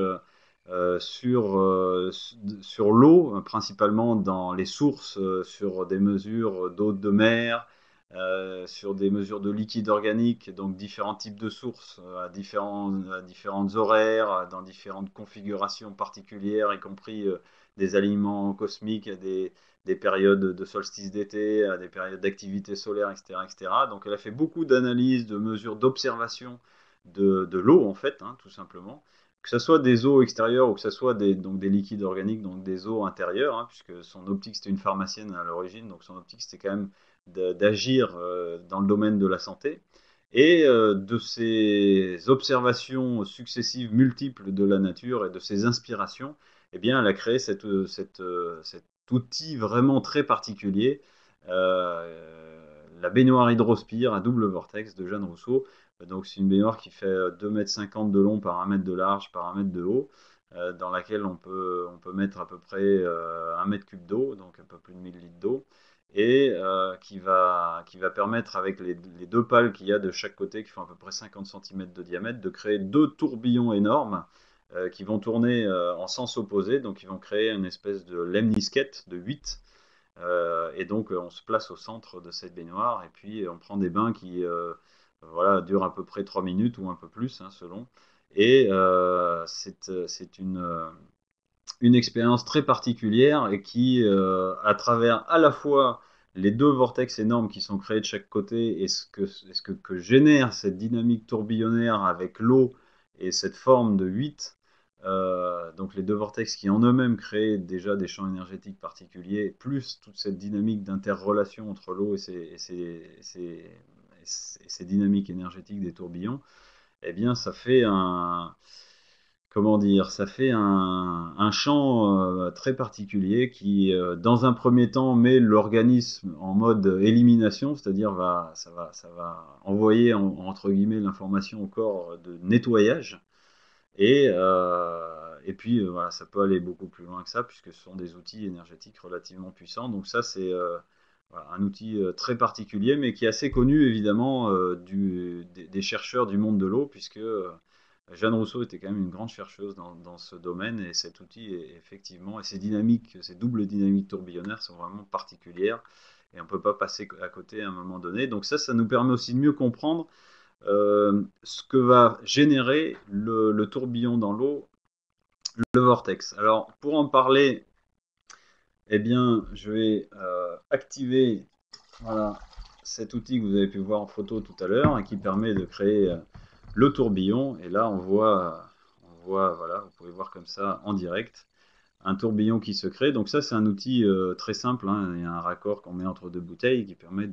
sur l'eau, principalement dans les sources, sur des mesures d'eau de mer, sur des mesures de liquide organique, donc différents types de sources à différentes horaires, dans différentes configurations particulières, y compris des aliments cosmiques, des périodes de solstice d'été, à des périodes d'activité solaire, etc., etc. Donc elle a fait beaucoup d'analyses, de mesures, d'observation de l'eau, en fait, hein, tout simplement. Que ce soit des eaux extérieures ou que ce soit donc des liquides organiques, donc des eaux intérieures, hein, puisque son optique c'était une pharmacienne à l'origine, donc son optique c'était quand même d'agir dans le domaine de la santé. Et de ces observations successives multiples de la nature et de ces inspirations, eh bien, elle a créé cet outil vraiment très particulier, la baignoire hydrospire à double vortex de Jeanne Rousseau. Donc, c'est une baignoire qui fait 2,50 m de long par 1 m de large par 1 m de haut, dans laquelle on peut mettre à peu près 1 m3 d'eau, donc un peu plus de 1000 litres d'eau, et qui va permettre, avec les deux pales qu'il y a de chaque côté, qui font à peu près 50 cm de diamètre, de créer deux tourbillons énormes qui vont tourner en sens opposé, donc ils vont créer une espèce de lemnisquette de 8. Et donc on se place au centre de cette baignoire, et puis on prend des bains qui voilà, durent à peu près 3 minutes ou un peu plus, hein, selon. Et c'est une expérience très particulière et qui, à travers à la fois les deux vortex énormes qui sont créés de chaque côté et que génère cette dynamique tourbillonnaire avec l'eau et cette forme de 8, donc les deux vortex qui en eux-mêmes créent déjà des champs énergétiques particuliers, plus toute cette dynamique d'interrelation entre l'eau et ces dynamiques énergétiques des tourbillons, eh bien ça fait comment dire, ça fait un champ très particulier qui, dans un premier temps, met l'organisme en mode élimination, c'est-à-dire ça va envoyer entre guillemets l'information au corps de nettoyage. Et puis, voilà, ça peut aller beaucoup plus loin que ça, puisque ce sont des outils énergétiques relativement puissants. Donc ça, c'est voilà, un outil très particulier, mais qui est assez connu, évidemment, des chercheurs du monde de l'eau, puisque Jeanne Rousseau était quand même une grande chercheuse dans ce domaine, et cet outil, effectivement, et ces dynamiques, ces doubles dynamiques tourbillonnaires sont vraiment particulières, et on ne peut pas passer à côté à un moment donné. Donc ça nous permet aussi de mieux comprendre ce que va générer le tourbillon dans l'eau, le vortex. Alors, pour en parler, eh bien, je vais activer voilà, cet outil que vous avez pu voir en photo tout à l'heure et qui permet de créer le tourbillon. Et là, voilà, vous pouvez voir comme ça en direct un tourbillon qui se crée. Donc ça, c'est un outil très simple, hein. Il y a un raccord qu'on met entre deux bouteilles qui permet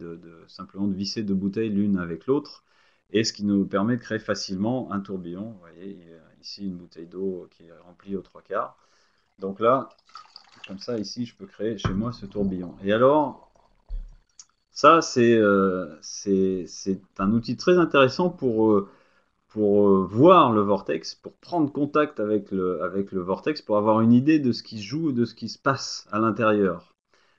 simplement de visser deux bouteilles l'une avec l'autre, et ce qui nous permet de créer facilement un tourbillon. Vous voyez, il y a ici une bouteille d'eau qui est remplie aux trois quarts. Donc là, comme ça, ici, je peux créer chez moi ce tourbillon. Et alors, ça, c'est un outil très intéressant pour voir le vortex, pour prendre contact avec le vortex, pour avoir une idée de ce qui se joue, de ce qui se passe à l'intérieur.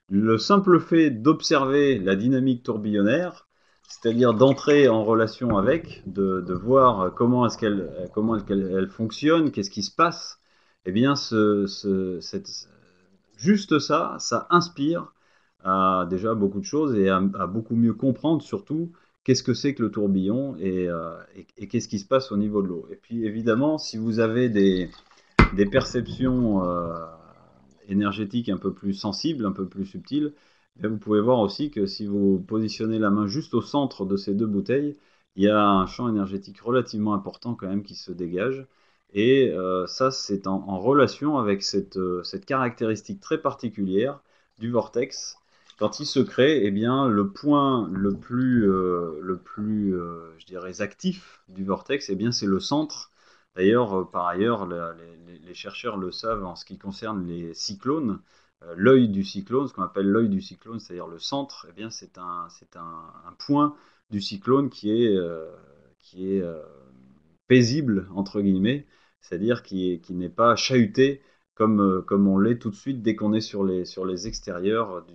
Le simple fait d'observer la dynamique tourbillonnaire, c'est-à-dire d'entrer en relation avec, de voir comment elle fonctionne, qu'est-ce qui se passe, eh bien, juste ça, ça inspire à déjà beaucoup de choses et à beaucoup mieux comprendre surtout qu'est-ce que c'est que le tourbillon et qu'est-ce qui se passe au niveau de l'eau. Et puis évidemment, si vous avez des perceptions énergétiques un peu plus sensibles, un peu plus subtiles, eh vous pouvez voir aussi que si vous positionnez la main juste au centre de ces deux bouteilles, il y a un champ énergétique relativement important quand même qui se dégage. Et ça, c'est en relation avec cette caractéristique très particulière du vortex. Quand il se crée, eh bien, le point je dirais, actif du vortex, eh bien, c'est le centre. D'ailleurs, par ailleurs, les chercheurs le savent en ce qui concerne les cyclones. L'œil du cyclone, ce qu'on appelle l'œil du cyclone, c'est-à-dire le centre, eh bien, c'est un point du cyclone qui est paisible, entre guillemets, c'est-à-dire qui n'est pas chahuté comme on l'est tout de suite dès qu'on est sur les extérieurs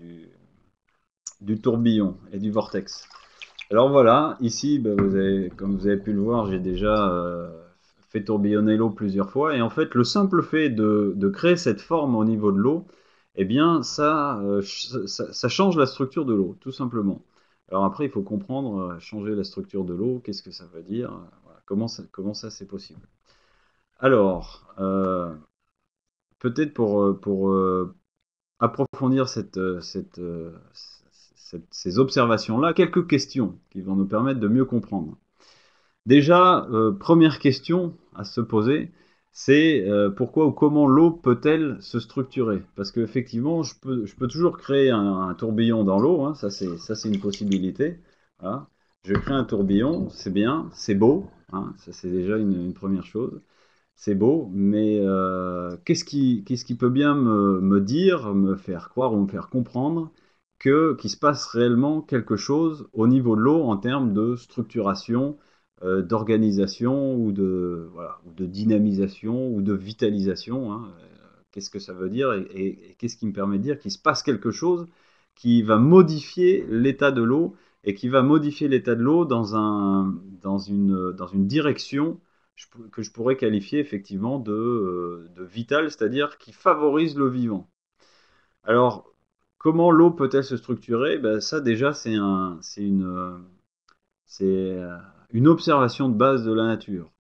du tourbillon et du vortex. Alors voilà, ici, comme vous avez pu le voir, j'ai déjà fait tourbillonner l'eau plusieurs fois. Et en fait, le simple fait de créer cette forme au niveau de l'eau, eh bien, ça change la structure de l'eau, tout simplement. Alors après, il faut comprendre, changer la structure de l'eau, qu'est-ce que ça veut dire, voilà, comment ça c'est possible. Alors, peut-être pour approfondir ces observations-là, quelques questions qui vont nous permettre de mieux comprendre. Déjà, première question à se poser, c'est pourquoi ou comment l'eau peut-elle se structurer? Parce qu'effectivement, je peux toujours créer un tourbillon dans l'eau, hein, ça c'est une possibilité. Voilà. Je crée un tourbillon, c'est bien, c'est beau, hein, ça c'est déjà une première chose. C'est beau, mais qu'est-ce qui peut bien me dire, me faire croire ou me faire comprendre qu'il se passe réellement quelque chose au niveau de l'eau en termes de structuration, d'organisation voilà, ou de dynamisation ou de vitalisation, hein. Qu'est-ce que ça veut dire et qu'est-ce qui me permet de dire qu'il se passe quelque chose qui va modifier l'état de l'eau et qui va modifier l'état de l'eau dans une direction que je pourrais qualifier effectivement de vital, c'est-à-dire qui favorise le vivant. Alors, comment l'eau peut-elle se structurer? Ben, ça déjà, c'est une observation de base de la nature.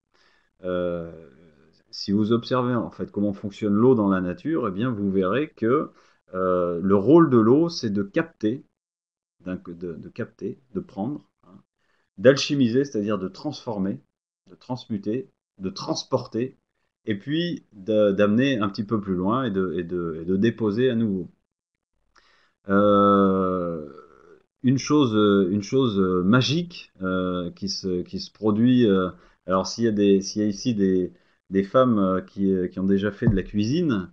Euh, Si vous observez en fait comment fonctionne l'eau dans la nature, eh bien vous verrez que le rôle de l'eau, c'est de capter, de prendre, hein, d'alchimiser, c'est-à-dire de transformer, de transmuter, de transporter, et puis d'amener un petit peu plus loin et de déposer à nouveau. Euh, une chose magique qui se produit. Alors s'il y a ici des femmes qui ont déjà fait de la cuisine,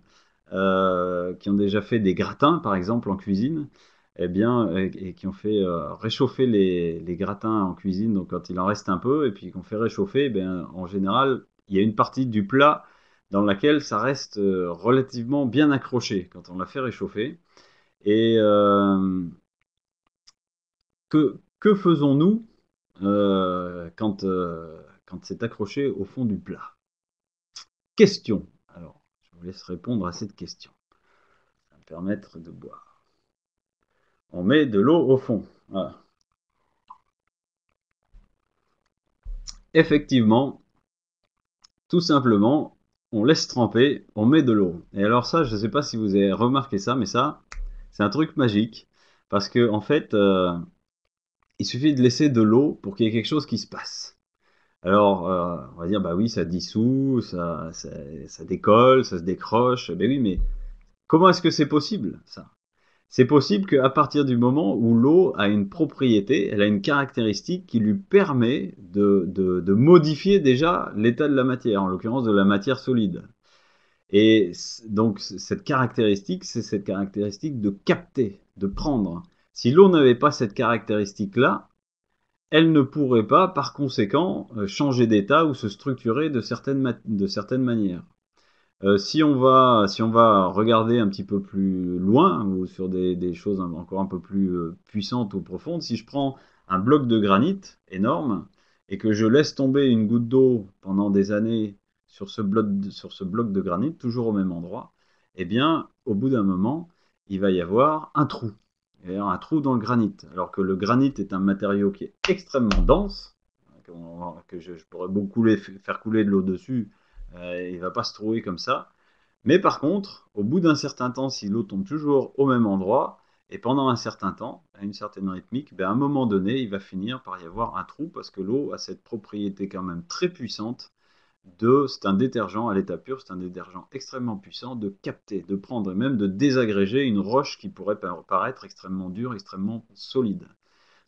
qui ont déjà fait des gratins, par exemple, en cuisine, eh bien, et qui ont fait réchauffer les gratins en cuisine, donc quand il en reste un peu, et puis qu'on fait réchauffer, eh bien, en général, il y a une partie du plat dans laquelle ça reste relativement bien accroché quand on l'a fait réchauffer. Et que faisons-nous quand c'est accroché au fond du plat? Question. Alors, je vous laisse répondre à cette question. Ça va me permettre de boire. On met de l'eau au fond. Voilà. Effectivement, tout simplement, on laisse tremper, on met de l'eau. Et alors ça, je ne sais pas si vous avez remarqué ça, mais ça, c'est un truc magique. Parce que en fait, il suffit de laisser de l'eau pour qu'il y ait quelque chose qui se passe. Alors, on va dire, bah oui, ça dissout, ça décolle, ça se décroche. Ben oui, mais comment est-ce que c'est possible, ça? C'est possible qu'à partir du moment où l'eau a une propriété, elle a une caractéristique qui lui permet de modifier déjà l'état de la matière, en l'occurrence de la matière solide. Et donc cette caractéristique, c'est cette caractéristique de capter, de prendre. Si l'eau n'avait pas cette caractéristique-là, elle ne pourrait pas, par conséquent, changer d'état ou se structurer de certaines manières. Si on va regarder un petit peu plus loin ou sur des choses encore un peu plus puissantes ou profondes, si je prends un bloc de granit énorme et que je laisse tomber une goutte d'eau pendant des années sur ce bloc de granit, toujours au même endroit, eh bien, au bout d'un moment, il va y avoir un trou. Il va y avoir un trou dans le granit. Alors que le granit est un matériau qui est extrêmement dense, que je pourrais beaucoup faire couler de l'eau dessus, il ne va pas se trouver comme ça. Mais par contre, au bout d'un certain temps, si l'eau tombe toujours au même endroit, et pendant un certain temps, à une certaine rythmique, ben à un moment donné, il va finir par y avoir un trou parce que l'eau a cette propriété quand même très puissante c'est un détergent à l'état pur, c'est un détergent extrêmement puissant de capter, de prendre et même de désagréger une roche qui pourrait paraître extrêmement dure, extrêmement solide.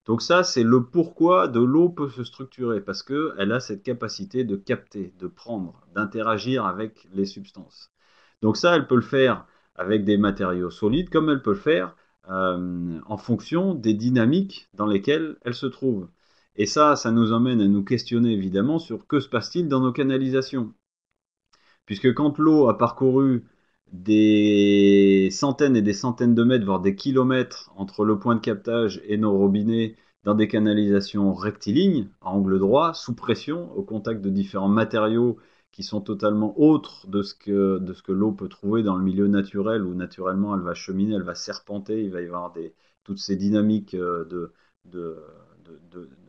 Donc ça, c'est le pourquoi de l'eau peut se structurer, parce qu'elle a cette capacité de capter, de prendre, d'interagir avec les substances. Donc ça, elle peut le faire avec des matériaux solides, comme elle peut le faire en fonction des dynamiques dans lesquelles elle se trouve. Et ça nous emmène à nous questionner évidemment sur que se passe-t-il dans nos canalisations. Puisque quand l'eau a parcouru des centaines et des centaines de mètres, voire des kilomètres entre le point de captage et nos robinets dans des canalisations rectilignes, à angle droit, sous pression, au contact de différents matériaux qui sont totalement autres de ce que l'eau peut trouver dans le milieu naturel, où naturellement elle va cheminer, elle va serpenter, il va y avoir toutes ces dynamiques de,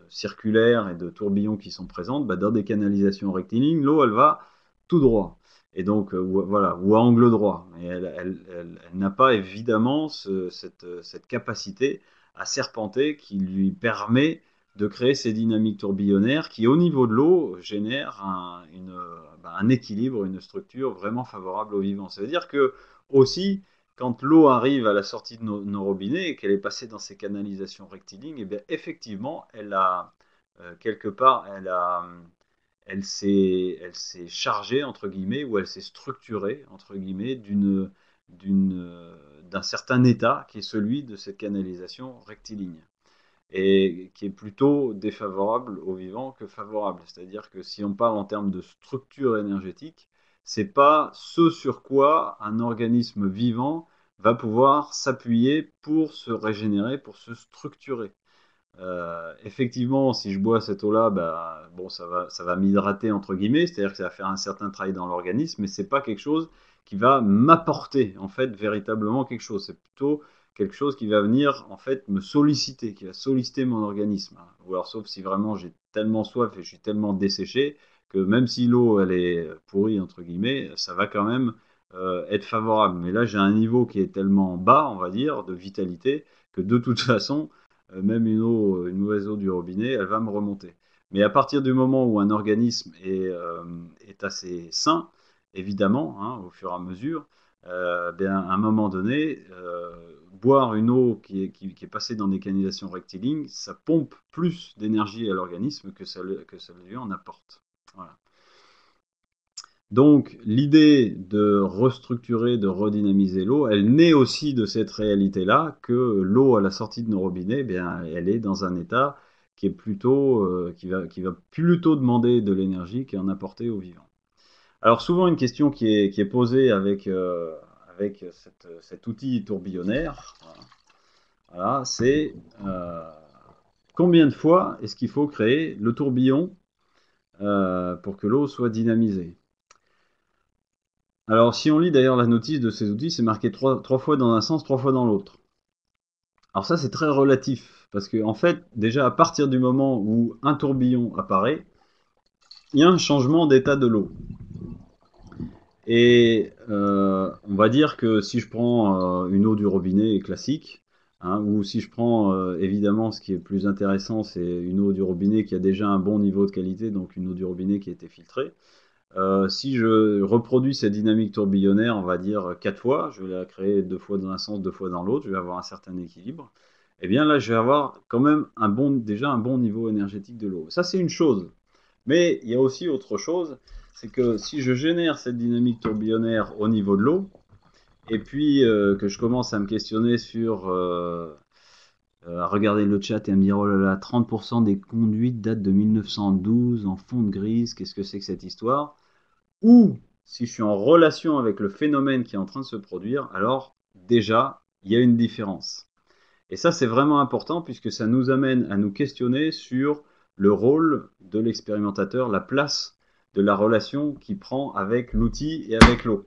circulaires et de tourbillons qui sont présentes, bah, dans des canalisations rectilignes, l'eau elle va tout droit. Et donc, voilà, ou à angle droit. Mais elle n'a pas évidemment cette capacité à serpenter qui lui permet de créer ces dynamiques tourbillonnaires qui, au niveau de l'eau, génèrent un équilibre, une structure vraiment favorable aux vivants. Ça veut dire que, aussi, quand l'eau arrive à la sortie de nos robinets et qu'elle est passée dans ces canalisations rectilignes, et bien, effectivement, elle a, quelque part, elle s'est chargée, entre guillemets, ou elle s'est structurée, entre guillemets, d'un certain état qui est celui de cette canalisation rectiligne et qui est plutôt défavorable aux vivants que favorable. C'est-à-dire que si on parle en termes de structure énergétique, c'est pas ce sur quoi un organisme vivant va pouvoir s'appuyer pour se régénérer, pour se structurer. Effectivement, si je bois cette eau-là, bah, bon, ça va m'hydrater entre guillemets, c'est-à-dire que ça va faire un certain travail dans l'organisme, mais c'est pas quelque chose qui va m'apporter en fait véritablement quelque chose. C'est plutôt quelque chose qui va venir en fait me solliciter, qui va solliciter mon organisme. Ou alors sauf si vraiment j'ai tellement soif et je suis tellement desséché que même si l'eau elle est pourrie entre guillemets, ça va quand même être favorable. Mais là j'ai un niveau qui est tellement bas, on va dire, de vitalité que de toute façon même une mauvaise eau du robinet, elle va me remonter. Mais à partir du moment où un organisme est assez sain, évidemment, hein, au fur et à mesure, bien, à un moment donné, boire une eau qui est passée dans des canalisations rectilignes, ça pompe plus d'énergie à l'organisme que ça lui en apporte. Voilà. Donc, l'idée de restructurer, de redynamiser l'eau, elle naît aussi de cette réalité-là que l'eau à la sortie de nos robinets, eh bien, elle est dans un état qui est plutôt, qui va plutôt demander de l'énergie qu'en apporter aux vivants. Alors, souvent, une question qui est posée avec cet outil tourbillonnaire, voilà, c'est combien de fois est-ce qu'il faut créer le tourbillon pour que l'eau soit dynamisée? Alors, si on lit d'ailleurs la notice de ces outils, c'est marqué trois fois dans un sens, trois fois dans l'autre. Alors ça, c'est très relatif, parce que en fait, déjà à partir du moment où un tourbillon apparaît, il y a un changement d'état de l'eau. Et on va dire que si je prends une eau du robinet classique, hein, ou si je prends évidemment ce qui est plus intéressant, c'est une eau du robinet qui a déjà un bon niveau de qualité, donc une eau du robinet qui a été filtrée. Si je reproduis cette dynamique tourbillonnaire, on va dire 4 fois, je vais la créer 2 fois dans un sens, 2 fois dans l'autre, je vais avoir un certain équilibre. Et bien là, je vais avoir quand même déjà un bon niveau énergétique de l'eau. Ça, c'est une chose. Mais il y a aussi autre chose, c'est que si je génère cette dynamique tourbillonnaire au niveau de l'eau, et puis que je commence à me questionner sur, à regarder le chat et à me dire, oh là là, 30% des conduites datent de 1912 en fonte grise, qu'est-ce que c'est que cette histoire? Ou si je suis en relation avec le phénomène qui est en train de se produire, alors déjà, il y a une différence. Et ça, c'est vraiment important puisque ça nous amène à nous questionner sur le rôle de l'expérimentateur, la place de la relation qu'il prend avec l'outil et avec l'eau.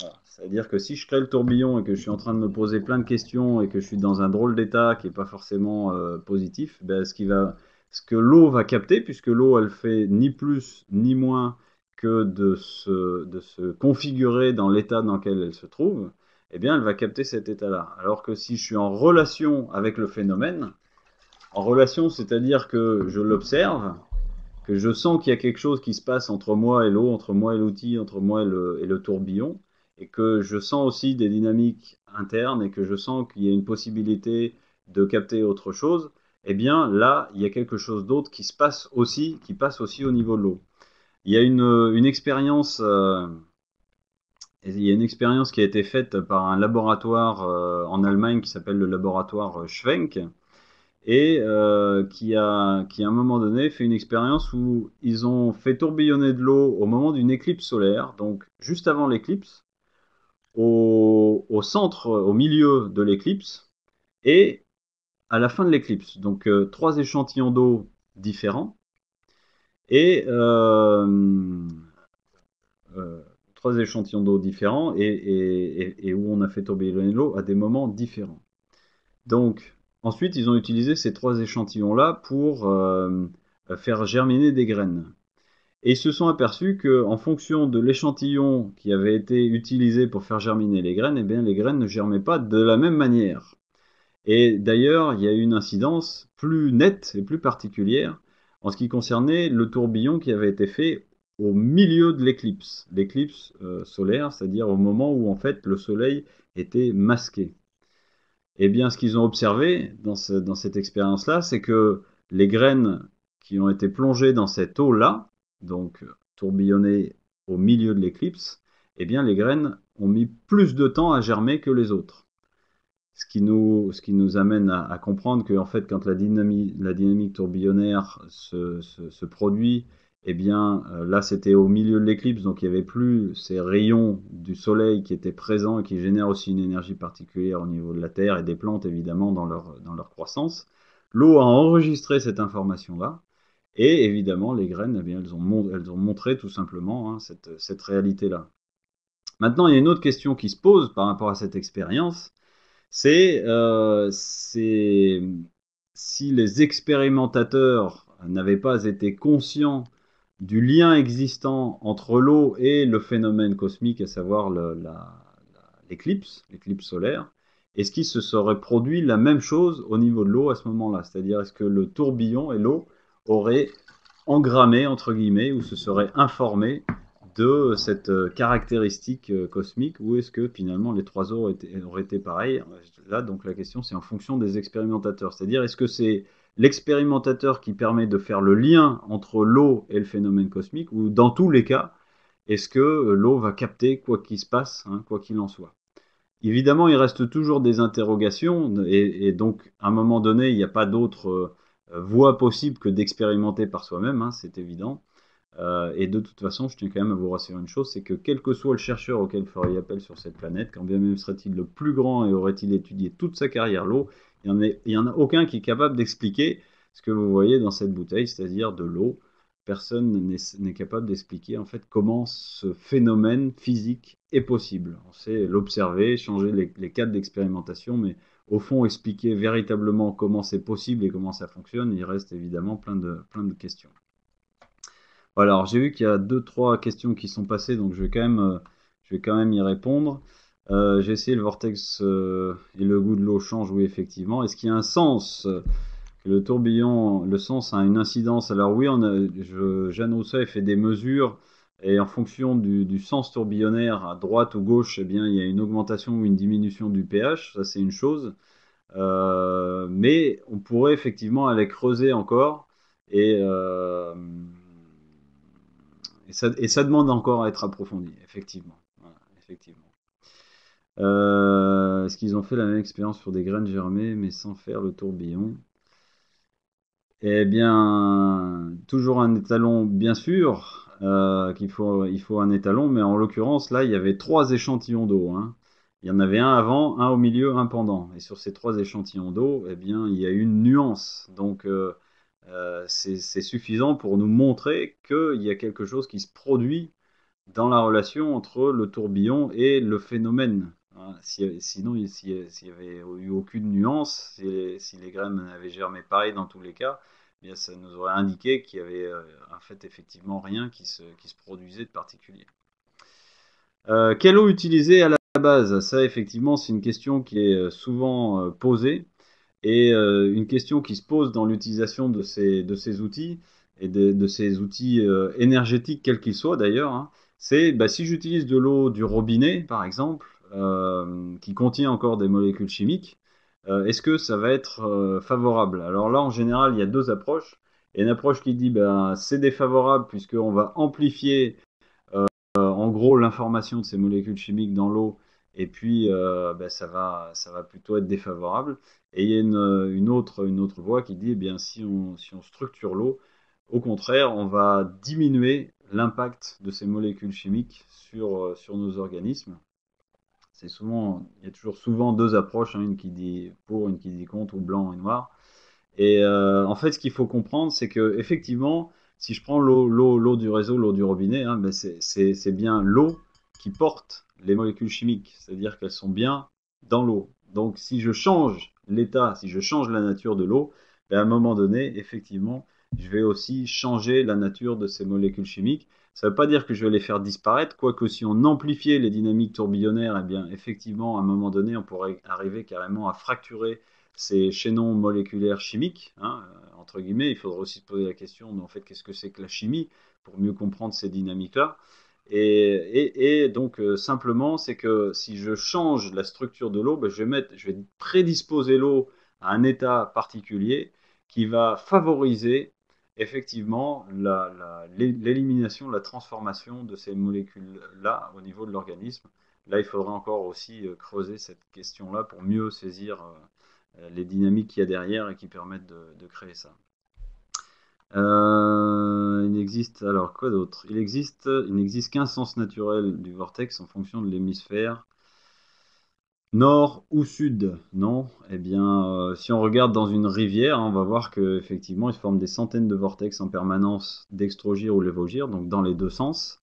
Voilà. C'est-à-dire que si je crée le tourbillon et que je suis en train de me poser plein de questions et que je suis dans un drôle d'état qui n'est pas forcément positif, ben, ce que l'eau va capter, puisque l'eau, elle fait ni plus ni moins que de se configurer dans l'état dans lequel elle se trouve, eh bien, elle va capter cet état-là. Alors que si je suis en relation avec le phénomène, en relation, c'est-à-dire que je l'observe, que je sens qu'il y a quelque chose qui se passe entre moi et l'eau, entre moi et l'outil, entre moi et le tourbillon, et que je sens aussi des dynamiques internes et que je sens qu'il y a une possibilité de capter autre chose, eh bien là, il y a quelque chose d'autre qui se passe aussi, qui passe aussi au niveau de l'eau. Il y a une expérience, il y a une expérience qui a été faite par un laboratoire en Allemagne qui s'appelle le laboratoire Schwenk, et qui à un moment donné fait une expérience où ils ont fait tourbillonner de l'eau au moment d'une éclipse solaire, donc juste avant l'éclipse, au centre, au milieu de l'éclipse, et à la fin de l'éclipse. Donc 3 échantillons d'eau différents, et 3 échantillons d'eau différents, et où on a fait tourbillonner de l'eau à des moments différents. Donc, ensuite, ils ont utilisé ces 3 échantillons-là pour faire germiner des graines. Et ils se sont aperçus qu'en fonction de l'échantillon qui avait été utilisé pour faire germiner les graines, eh bien, les graines ne germaient pas de la même manière. Et d'ailleurs, il y a eu une incidence plus nette et plus particulière en ce qui concernait le tourbillon qui avait été fait au milieu de l'éclipse solaire, c'est-à-dire au moment où en fait le soleil était masqué. Eh bien, ce qu'ils ont observé dans cette expérience-là, c'est que les graines qui ont été plongées dans cette eau-là, donc tourbillonnées au milieu de l'éclipse, eh bien, les graines ont mis plus de temps à germer que les autres. Ce qui nous amène à comprendre que, en fait, quand la dynamique tourbillonnaire se produit, eh bien, là, c'était au milieu de l'éclipse, donc il n'y avait plus ces rayons du soleil qui étaient présents et qui génèrent aussi une énergie particulière au niveau de la Terre et des plantes, évidemment, dans leur croissance. L'eau a enregistré cette information-là, et évidemment, les graines, eh bien, elles ont montré tout simplement hein, cette réalité-là. Maintenant, il y a une autre question qui se pose par rapport à cette expérience, c'est si les expérimentateurs n'avaient pas été conscients du lien existant entre l'eau et le phénomène cosmique, à savoir l'éclipse solaire, est-ce qu'il se serait produit la même chose au niveau de l'eau à ce moment-là? C'est-à-dire, est-ce que le tourbillon et l'eau auraient engrammé, entre guillemets, ou se seraient informés de cette caractéristique cosmique, ou est-ce que finalement les 3 eaux auraient été pareilles? Là, donc la question, c'est en fonction des expérimentateurs. C'est-à-dire, est-ce que c'est l'expérimentateur qui permet de faire le lien entre l'eau et le phénomène cosmique, ou dans tous les cas, est-ce que l'eau va capter quoi qu'il se passe, hein, quoi qu'il en soit? Évidemment, il reste toujours des interrogations et donc à un moment donné, il n'y a pas d'autre voie possible que d'expérimenter par soi-même, hein, c'est évident. Et de toute façon, je tiens quand même à vous rassurer une chose, c'est que quel que soit le chercheur auquel vous feriez appel sur cette planète, quand bien même serait-il le plus grand et aurait-il étudié toute sa carrière l'eau, il y en a aucun qui est capable d'expliquer ce que vous voyez dans cette bouteille, c'est-à-dire de l'eau. Personne n'est capable d'expliquer en fait comment ce phénomène physique est possible. On sait l'observer, changer les cadres d'expérimentation, mais au fond, expliquer véritablement comment c'est possible et comment ça fonctionne, il reste évidemment plein de questions. Voilà, alors j'ai vu qu'il y a deux, trois questions qui sont passées, donc je vais quand même y répondre. J'ai essayé le vortex et le goût de l'eau changent, oui, effectivement. Est-ce qu'il y a un sens que le tourbillon, le sens a une incidence? Alors oui, Jeanne Rousseau a fait des mesures, et en fonction du sens tourbillonnaire, à droite ou gauche, eh bien, il y a une augmentation ou une diminution du pH, ça c'est une chose. Mais on pourrait effectivement aller creuser encore et, euh, et ça demande encore à être approfondi, effectivement. Voilà, effectivement. Est-ce qu'ils ont fait la même expérience sur des graines germées, mais sans faire le tourbillon? Eh bien, toujours un étalon, bien sûr, il faut un étalon, mais en l'occurrence, là, il y avait trois échantillons d'eau, hein. Il y en avait un avant, un au milieu, un pendant. Et sur ces trois échantillons d'eau, eh bien, il y a une nuance. Donc, c'est suffisant pour nous montrer qu'il y a quelque chose qui se produit dans la relation entre le tourbillon et le phénomène. Hein. Sinon, s'il y avait eu aucune nuance, si les graines avaient germé pareil dans tous les cas, eh bien, ça nous aurait indiqué qu'il y avait en fait effectivement rien qui se produisait de particulier. Quelle eau utiliser à la base? Ça, effectivement, c'est une question qui est souvent posée et une question qui se pose dans l'utilisation de ces outils et de ces outils énergétiques, quels qu'ils soient d'ailleurs, hein, c'est bah, si j'utilise de l'eau du robinet, par exemple, qui contient encore des molécules chimiques, est-ce que ça va être favorable? Alors là, en général, il y a deux approches. Il y a une approche qui dit bah, c'est défavorable puisqu'on va amplifier en gros l'information de ces molécules chimiques dans l'eau et puis ben, ça va plutôt être défavorable. Et il y a une autre voie qui dit, eh bien, si on structure l'eau, au contraire, on va diminuer l'impact de ces molécules chimiques sur nos organismes. Il y a toujours souvent deux approches, hein, une qui dit pour, une qui dit contre, ou blanc et noir. Et en fait, ce qu'il faut comprendre, c'est que effectivement, si je prends l'eau du réseau, l'eau du robinet, hein, ben c'est bien l'eau qui porte les molécules chimiques, c'est-à-dire qu'elles sont bien dans l'eau. Donc, si je change l'état, si je change la nature de l'eau, ben, à un moment donné, effectivement, je vais aussi changer la nature de ces molécules chimiques. Ça ne veut pas dire que je vais les faire disparaître, quoique si on amplifiait les dynamiques tourbillonnaires, eh bien, effectivement, à un moment donné, on pourrait arriver carrément à fracturer ces chaînons moléculaires chimiques, hein, entre guillemets. Il faudra aussi se poser la question, mais en fait, qu'est-ce que c'est que la chimie pour mieux comprendre ces dynamiques-là. Et donc, simplement, c'est que si je change la structure de l'eau, ben, je vais prédisposer l'eau à un état particulier qui va favoriser effectivement l'élimination, la transformation de ces molécules-là au niveau de l'organisme. Là, il faudra encore aussi creuser cette question-là pour mieux saisir les dynamiques qu'il y a derrière et qui permettent de créer ça. Il existe, alors quoi d'autre? Il n'existe qu'un sens naturel du vortex en fonction de l'hémisphère nord ou sud. Non? Eh bien, si on regarde dans une rivière, hein, on va voir qu'effectivement, il se forme des centaines de vortex en permanence d'extrogir ou lévogir, donc dans les deux sens.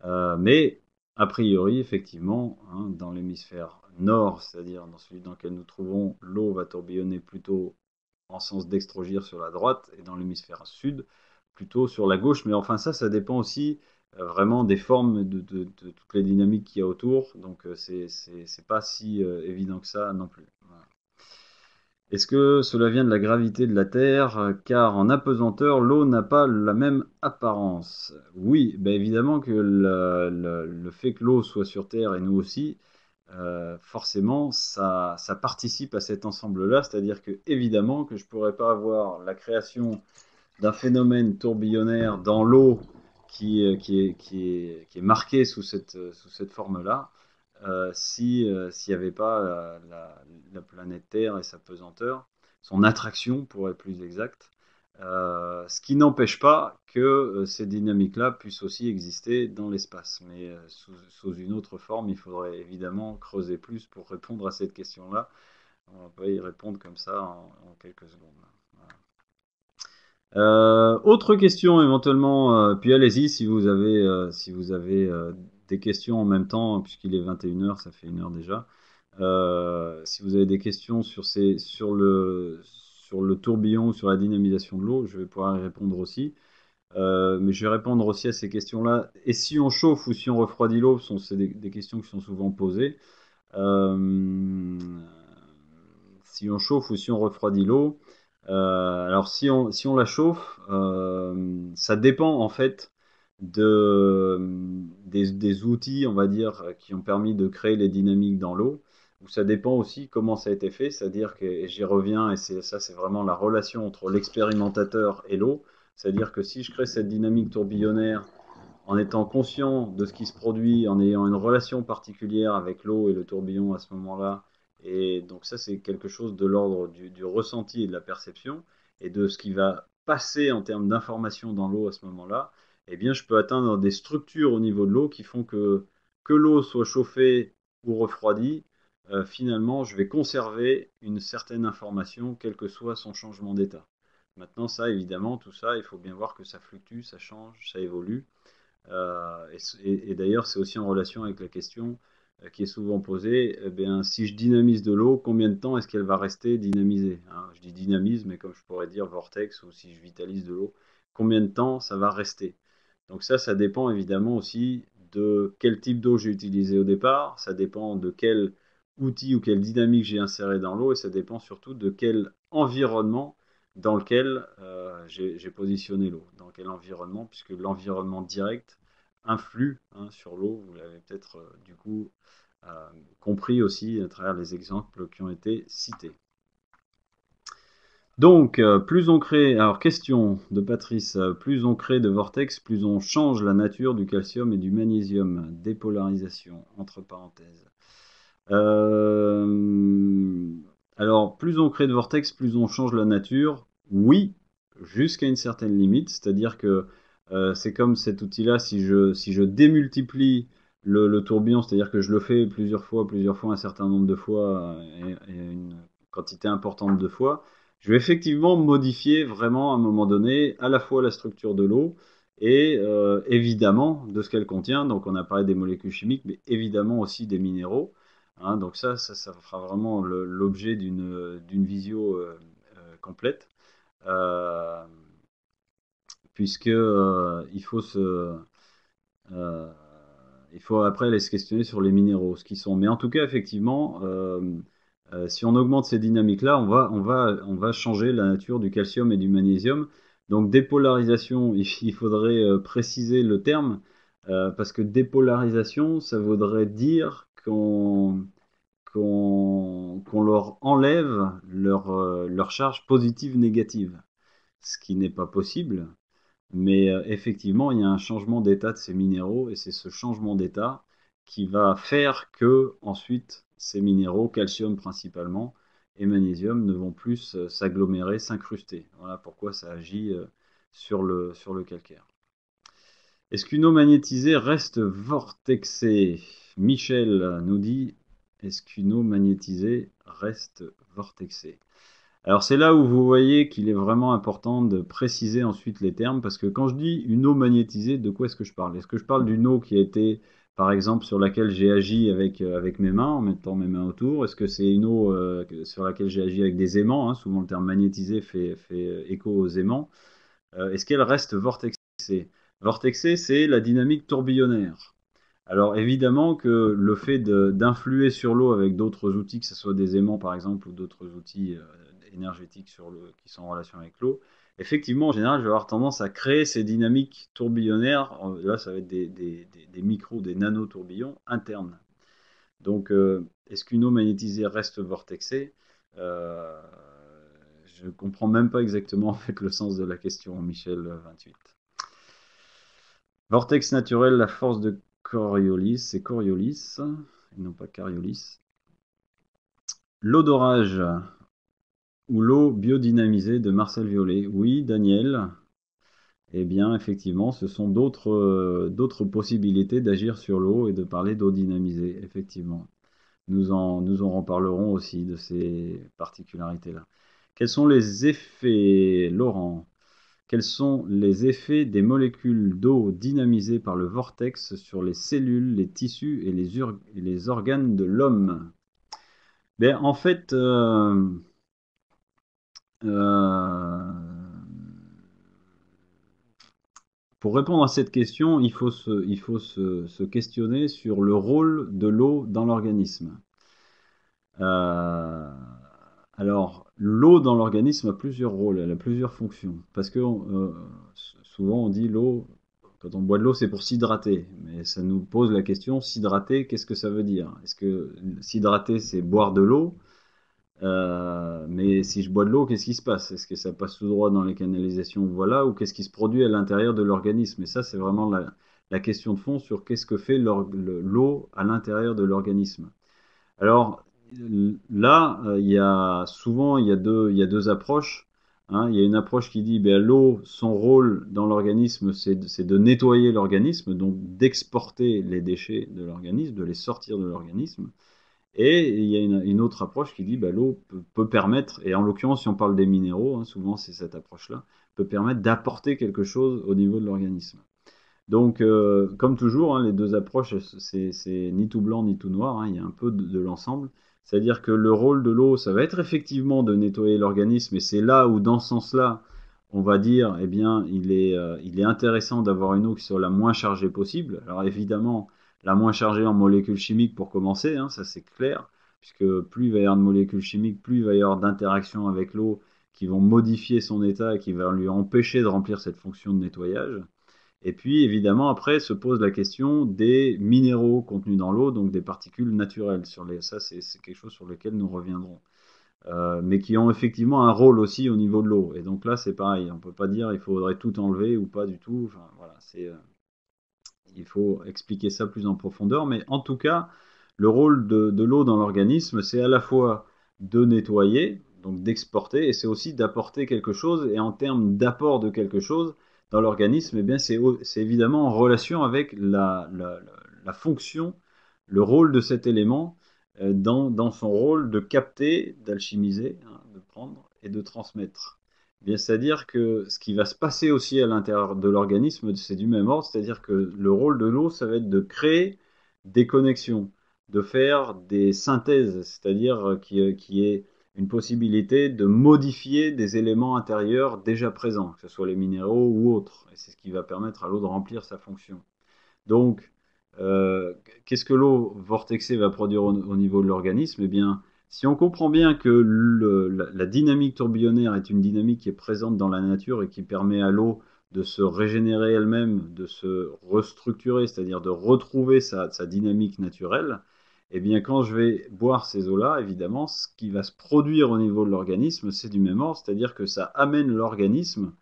Mais a priori, effectivement, hein, dans l'hémisphère nord, c'est-à-dire dans celui dans lequel nous trouvons, l'eau va tourbillonner plutôt en sens d'extrogir sur la droite, et dans l'hémisphère sud, plutôt sur la gauche. Mais enfin, ça dépend aussi vraiment des formes de toutes les dynamiques qu'il y a autour. Donc, c'est pas si évident que ça non plus. Voilà. Est-ce que cela vient de la gravité de la Terre? Car en apesanteur, l'eau n'a pas la même apparence. Oui, ben évidemment que le fait que l'eau soit sur Terre et nous aussi, forcément, ça participe à cet ensemble-là. C'est-à-dire que évidemment que je ne pourrais pas avoir la création d'un phénomène tourbillonnaire dans l'eau qui est marqué sous cette forme-là, s'il n'y avait pas la planète Terre et sa pesanteur, son attraction pour être plus exact. Ce qui n'empêche pas que ces dynamiques-là puissent aussi exister dans l'espace, mais sous une autre forme. Il faudrait évidemment creuser plus pour répondre à cette question-là. On ne va pas y répondre comme ça en quelques secondes. Voilà. Autre question éventuellement, puis allez-y si vous avez des questions en même temps, puisqu'il est 21h, ça fait 1 heure déjà. Si vous avez des questions sur le tourbillon, sur la dynamisation de l'eau, je vais pouvoir y répondre aussi. Mais je vais répondre aussi à ces questions-là. Et si on chauffe ou si on refroidit l'eau, c'est des questions qui sont souvent posées. Si on chauffe ou si on refroidit l'eau, alors si on la chauffe, ça dépend en fait des outils, on va dire, qui ont permis de créer les dynamiques dans l'eau. Ou ça dépend aussi comment ça a été fait, c'est-à-dire que, et j'y reviens, et ça c'est vraiment la relation entre l'expérimentateur et l'eau, c'est-à-dire que si je crée cette dynamique tourbillonnaire en étant conscient de ce qui se produit, en ayant une relation particulière avec l'eau et le tourbillon à ce moment-là. Et donc ça, c'est quelque chose de l'ordre du ressenti et de la perception, et de ce qui va passer en termes d'information dans l'eau à ce moment-là. Eh bien, je peux atteindre des structures au niveau de l'eau qui font que l'eau soit chauffée ou refroidie, finalement, je vais conserver une certaine information, quel que soit son changement d'état. Maintenant, ça, évidemment, tout ça, il faut bien voir que ça fluctue, ça change, ça évolue. Et d'ailleurs, c'est aussi en relation avec la question qui est souvent posée, eh bien, si je dynamise de l'eau, combien de temps est-ce qu'elle va rester dynamisée, hein? Je dis dynamisme, mais comme je pourrais dire vortex, ou si je vitalise de l'eau, combien de temps ça va rester? Donc ça dépend évidemment aussi de quel type d'eau j'ai utilisé au départ, ça dépend de quel outil ou quelle dynamique j'ai inséré dans l'eau, et ça dépend surtout de quel environnement dans lequel j'ai positionné l'eau. Dans quel environnement, puisque l'environnement direct influe, hein, sur l'eau. Vous l'avez peut-être du coup compris aussi à travers les exemples qui ont été cités. Donc, plus on crée, alors question de Patrice, plus on crée de vortex, plus on change la nature du calcium et du magnésium. Dépolarisation, entre parenthèses. Alors, plus on crée de vortex, plus on change la nature. Oui, jusqu'à une certaine limite. C'est-à-dire que c'est comme cet outil-là, si je démultiplie le tourbillon, c'est-à-dire que je le fais plusieurs fois, un certain nombre de fois, et une quantité importante de fois, je vais effectivement modifier vraiment à un moment donné à la fois la structure de l'eau et évidemment de ce qu'elle contient. Donc on a parlé des molécules chimiques, mais évidemment aussi des minéraux. Hein, donc ça fera vraiment l'objet d'une visio complète, euh, puisque euh, il faut après aller se questionner sur les minéraux, ce qu'ils sont. Mais en tout cas, effectivement, si on augmente ces dynamiques-là, on va changer la nature du calcium et du magnésium. Donc dépolarisation, il faudrait préciser le terme, parce que dépolarisation, ça voudrait dire qu'on leur enlève leur charge positive-négative, ce qui n'est pas possible. Mais effectivement, il y a un changement d'état de ces minéraux, et c'est ce changement d'état qui va faire que ensuite ces minéraux, calcium principalement et magnésium, ne vont plus s'agglomérer, s'incruster. Voilà pourquoi ça agit sur le calcaire. Est-ce qu'une eau magnétisée reste vortexée? Michel nous dit, est-ce qu'une eau magnétisée reste vortexée? Alors c'est là où vous voyez qu'il est vraiment important de préciser ensuite les termes, parce que quand je dis une eau magnétisée, de quoi est-ce que je parle? Est-ce que je parle d'une eau qui a été, par exemple, sur laquelle j'ai agi avec mes mains, en mettant mes mains autour? Est-ce que c'est une eau sur laquelle j'ai agi avec des aimants, hein? Souvent le terme magnétisé fait écho aux aimants. Est-ce qu'elle reste vortexée? Vortexée, c'est la dynamique tourbillonnaire. Alors évidemment que le fait d'influer sur l'eau avec d'autres outils, que ce soit des aimants par exemple ou d'autres outils énergétiques qui sont en relation avec l'eau, effectivement en général je vais avoir tendance à créer ces dynamiques tourbillonnaires. Là ça va être des micros, des nano-tourbillons internes. Donc est-ce qu'une eau magnétisée reste vortexée? Euh, je ne comprends même pas exactement en fait le sens de la question, Michel 28. Vortex naturel, la force de Coriolis, c'est Coriolis, et non pas Coriolis. L'eau d'orage ou l'eau biodynamisée de Marcel Violet. Oui, Daniel. Eh bien, effectivement, ce sont d'autres possibilités d'agir sur l'eau et de parler d'eau dynamisée, effectivement. Nous en reparlerons aussi de ces particularités-là. Quels sont les effets, Laurent? Quels sont les effets des molécules d'eau dynamisées par le vortex sur les cellules, les tissus et les organes de l'homme? Ben, en fait, euh, pour répondre à cette question, il faut se questionner sur le rôle de l'eau dans l'organisme. Euh, alors, l'eau dans l'organisme a plusieurs rôles, elle a plusieurs fonctions. Parce que souvent on dit l'eau, quand on boit de l'eau, c'est pour s'hydrater. Mais ça nous pose la question, s'hydrater, qu'est-ce que ça veut dire? Est-ce que s'hydrater, c'est boire de l'eau? Mais si je bois de l'eau, qu'est-ce qui se passe? Est-ce que ça passe tout droit dans les canalisations? Voilà, ou qu'est-ce qui se produit à l'intérieur de l'organisme? Et ça, c'est vraiment la question de fond sur qu'est-ce que fait l'eau à l'intérieur de l'organisme. Alors là, il y a deux approches, hein. Il y a une approche qui dit, ben, l'eau, son rôle dans l'organisme, c'est de nettoyer l'organisme, donc d'exporter les déchets de l'organisme, de les sortir de l'organisme. Et il y a une autre approche qui dit, ben, l'eau peut permettre, et en l'occurrence, si on parle des minéraux, hein, souvent c'est cette approche-là, peut permettre d'apporter quelque chose au niveau de l'organisme. Donc, comme toujours, hein, les deux approches, c'est ni tout blanc ni tout noir, hein, il y a un peu de l'ensemble. C'est-à-dire que le rôle de l'eau, ça va être effectivement de nettoyer l'organisme, et c'est là où, dans ce sens-là, on va dire, eh bien, il est intéressant d'avoir une eau qui soit la moins chargée possible. Alors évidemment, la moins chargée en molécules chimiques pour commencer, hein, ça c'est clair, puisque plus il va y avoir de molécules chimiques, plus il va y avoir d'interactions avec l'eau qui vont modifier son état et qui vont lui empêcher de remplir cette fonction de nettoyage. Et puis, évidemment, après, se pose la question des minéraux contenus dans l'eau, donc des particules naturelles. Ça, c'est quelque chose sur lequel nous reviendrons. Mais qui ont effectivement un rôle aussi au niveau de l'eau. Et donc là, c'est pareil. On ne peut pas dire il faudrait tout enlever ou pas du tout. Enfin, voilà, il faut expliquer ça plus en profondeur. Mais en tout cas, le rôle de l'eau dans l'organisme, c'est à la fois de nettoyer, donc d'exporter, et c'est aussi d'apporter quelque chose. Et en termes d'apport de quelque chose dans l'organisme, eh bien, c'est évidemment en relation avec la fonction, le rôle de cet élément dans son rôle de capter, d'alchimiser, hein, de prendre et de transmettre. Eh bien, c'est-à-dire que ce qui va se passer aussi à l'intérieur de l'organisme, c'est du même ordre, c'est-à-dire que le rôle de l'eau, ça va être de créer des connexions, de faire des synthèses, c'est-à-dire qui est une possibilité de modifier des éléments intérieurs déjà présents, que ce soit les minéraux ou autres. Et c'est ce qui va permettre à l'eau de remplir sa fonction. Donc, euh, qu'est-ce que l'eau vortexée va produire au niveau de l'organisme? Eh bien, si on comprend bien que la dynamique tourbillonnaire est une dynamique qui est présente dans la nature et qui permet à l'eau de se régénérer elle-même, de se restructurer, c'est-à-dire de retrouver sa dynamique naturelle, eh bien, quand je vais boire ces eaux-là, évidemment, ce qui va se produire au niveau de l'organisme, c'est du même ordre, c'est-à-dire que ça amène l'organisme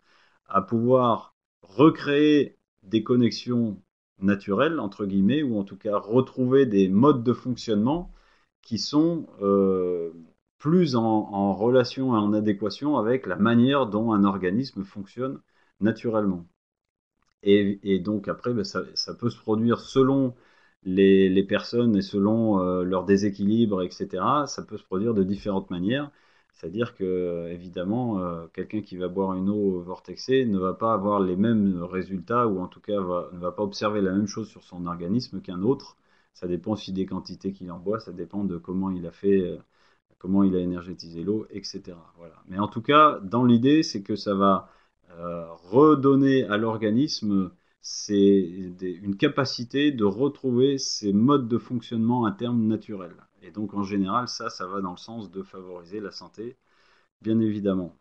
à pouvoir recréer des connexions naturelles, entre guillemets, ou en tout cas retrouver des modes de fonctionnement qui sont plus en relation et en adéquation avec la manière dont un organisme fonctionne naturellement. Et donc après, ben, ça peut se produire selon les personnes et selon leur déséquilibre, etc. Ça peut se produire de différentes manières. C'est-à-dire que, évidemment, quelqu'un qui va boire une eau vortexée ne va pas avoir les mêmes résultats, ou en tout cas ne va pas observer la même chose sur son organisme qu'un autre. Ça dépend aussi des quantités qu'il en boit, ça dépend de comment il a fait, comment il a énergétisé l'eau, etc. Voilà. Mais en tout cas, dans l'idée, c'est que ça va redonner à l'organisme une capacité de retrouver ses modes de fonctionnement à terme naturels. Et donc, en général, ça va dans le sens de favoriser la santé, bien évidemment.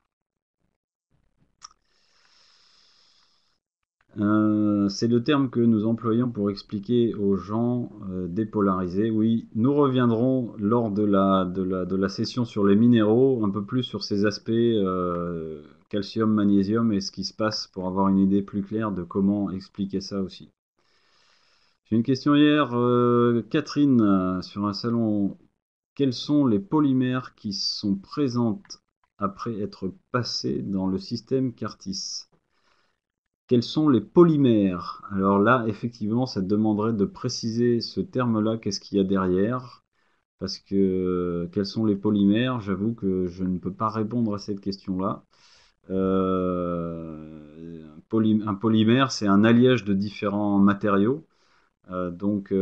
C'est le terme que nous employons pour expliquer aux gens dépolarisés. Oui, nous reviendrons lors de la session sur les minéraux, un peu plus sur ces aspects calcium, magnésium et ce qui se passe pour avoir une idée plus claire de comment expliquer ça aussi. J'ai une question hier, Catherine, sur un salon. Quels sont les polymères qui sont présents après être passés dans le système Cartis? Quels sont les polymères? Alors là, effectivement, ça demanderait de préciser ce terme-là, qu'est-ce qu'il y a derrière? Parce que quels sont les polymères? J'avoue que je ne peux pas répondre à cette question-là. Un polymère, c'est un alliage de différents matériaux. Donc,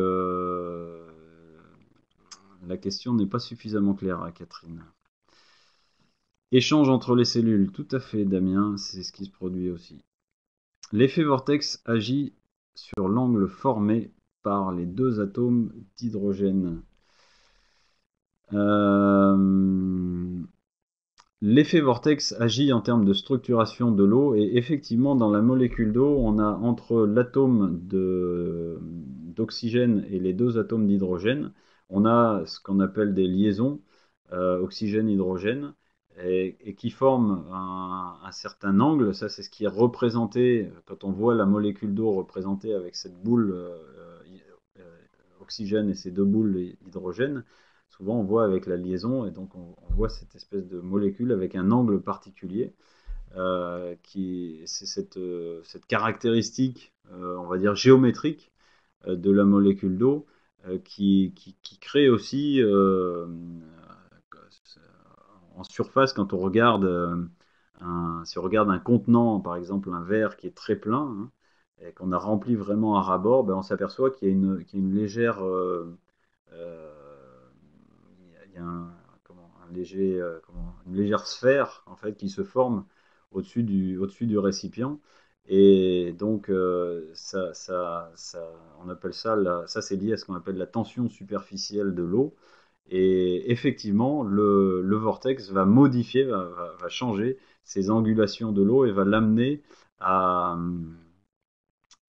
la question n'est pas suffisamment claire à Catherine. Échange entre les cellules, tout à fait, Damien, c'est ce qui se produit aussi. L'effet vortex agit sur l'angle formé par les deux atomes d'hydrogène. L'effet vortex agit en termes de structuration de l'eau et effectivement dans la molécule d'eau, on a entre l'atome d'oxygène et les deux atomes d'hydrogène, on a ce qu'on appelle des liaisons oxygène-hydrogène et qui forment un certain angle. Ça, c'est ce qui est représenté quand on voit la molécule d'eau représentée avec cette boule oxygène et ces deux boules hydrogène. Souvent, on voit avec la liaison, et donc on voit cette espèce de molécule avec un angle particulier, c'est cette caractéristique, on va dire géométrique, de la molécule d'eau, qui crée aussi en surface, quand on regarde si on regarde un contenant, par exemple un verre qui est très plein, hein, et qu'on a rempli vraiment à ras-bord, ben on s'aperçoit qu'il y a une légère euh, il y a une légère sphère en fait qui se forme au-dessus du récipient. Et donc, on appelle ça, ça c'est lié à ce qu'on appelle la tension superficielle de l'eau. Et effectivement, le vortex va modifier, va changer ces angulations de l'eau et va l'amener à,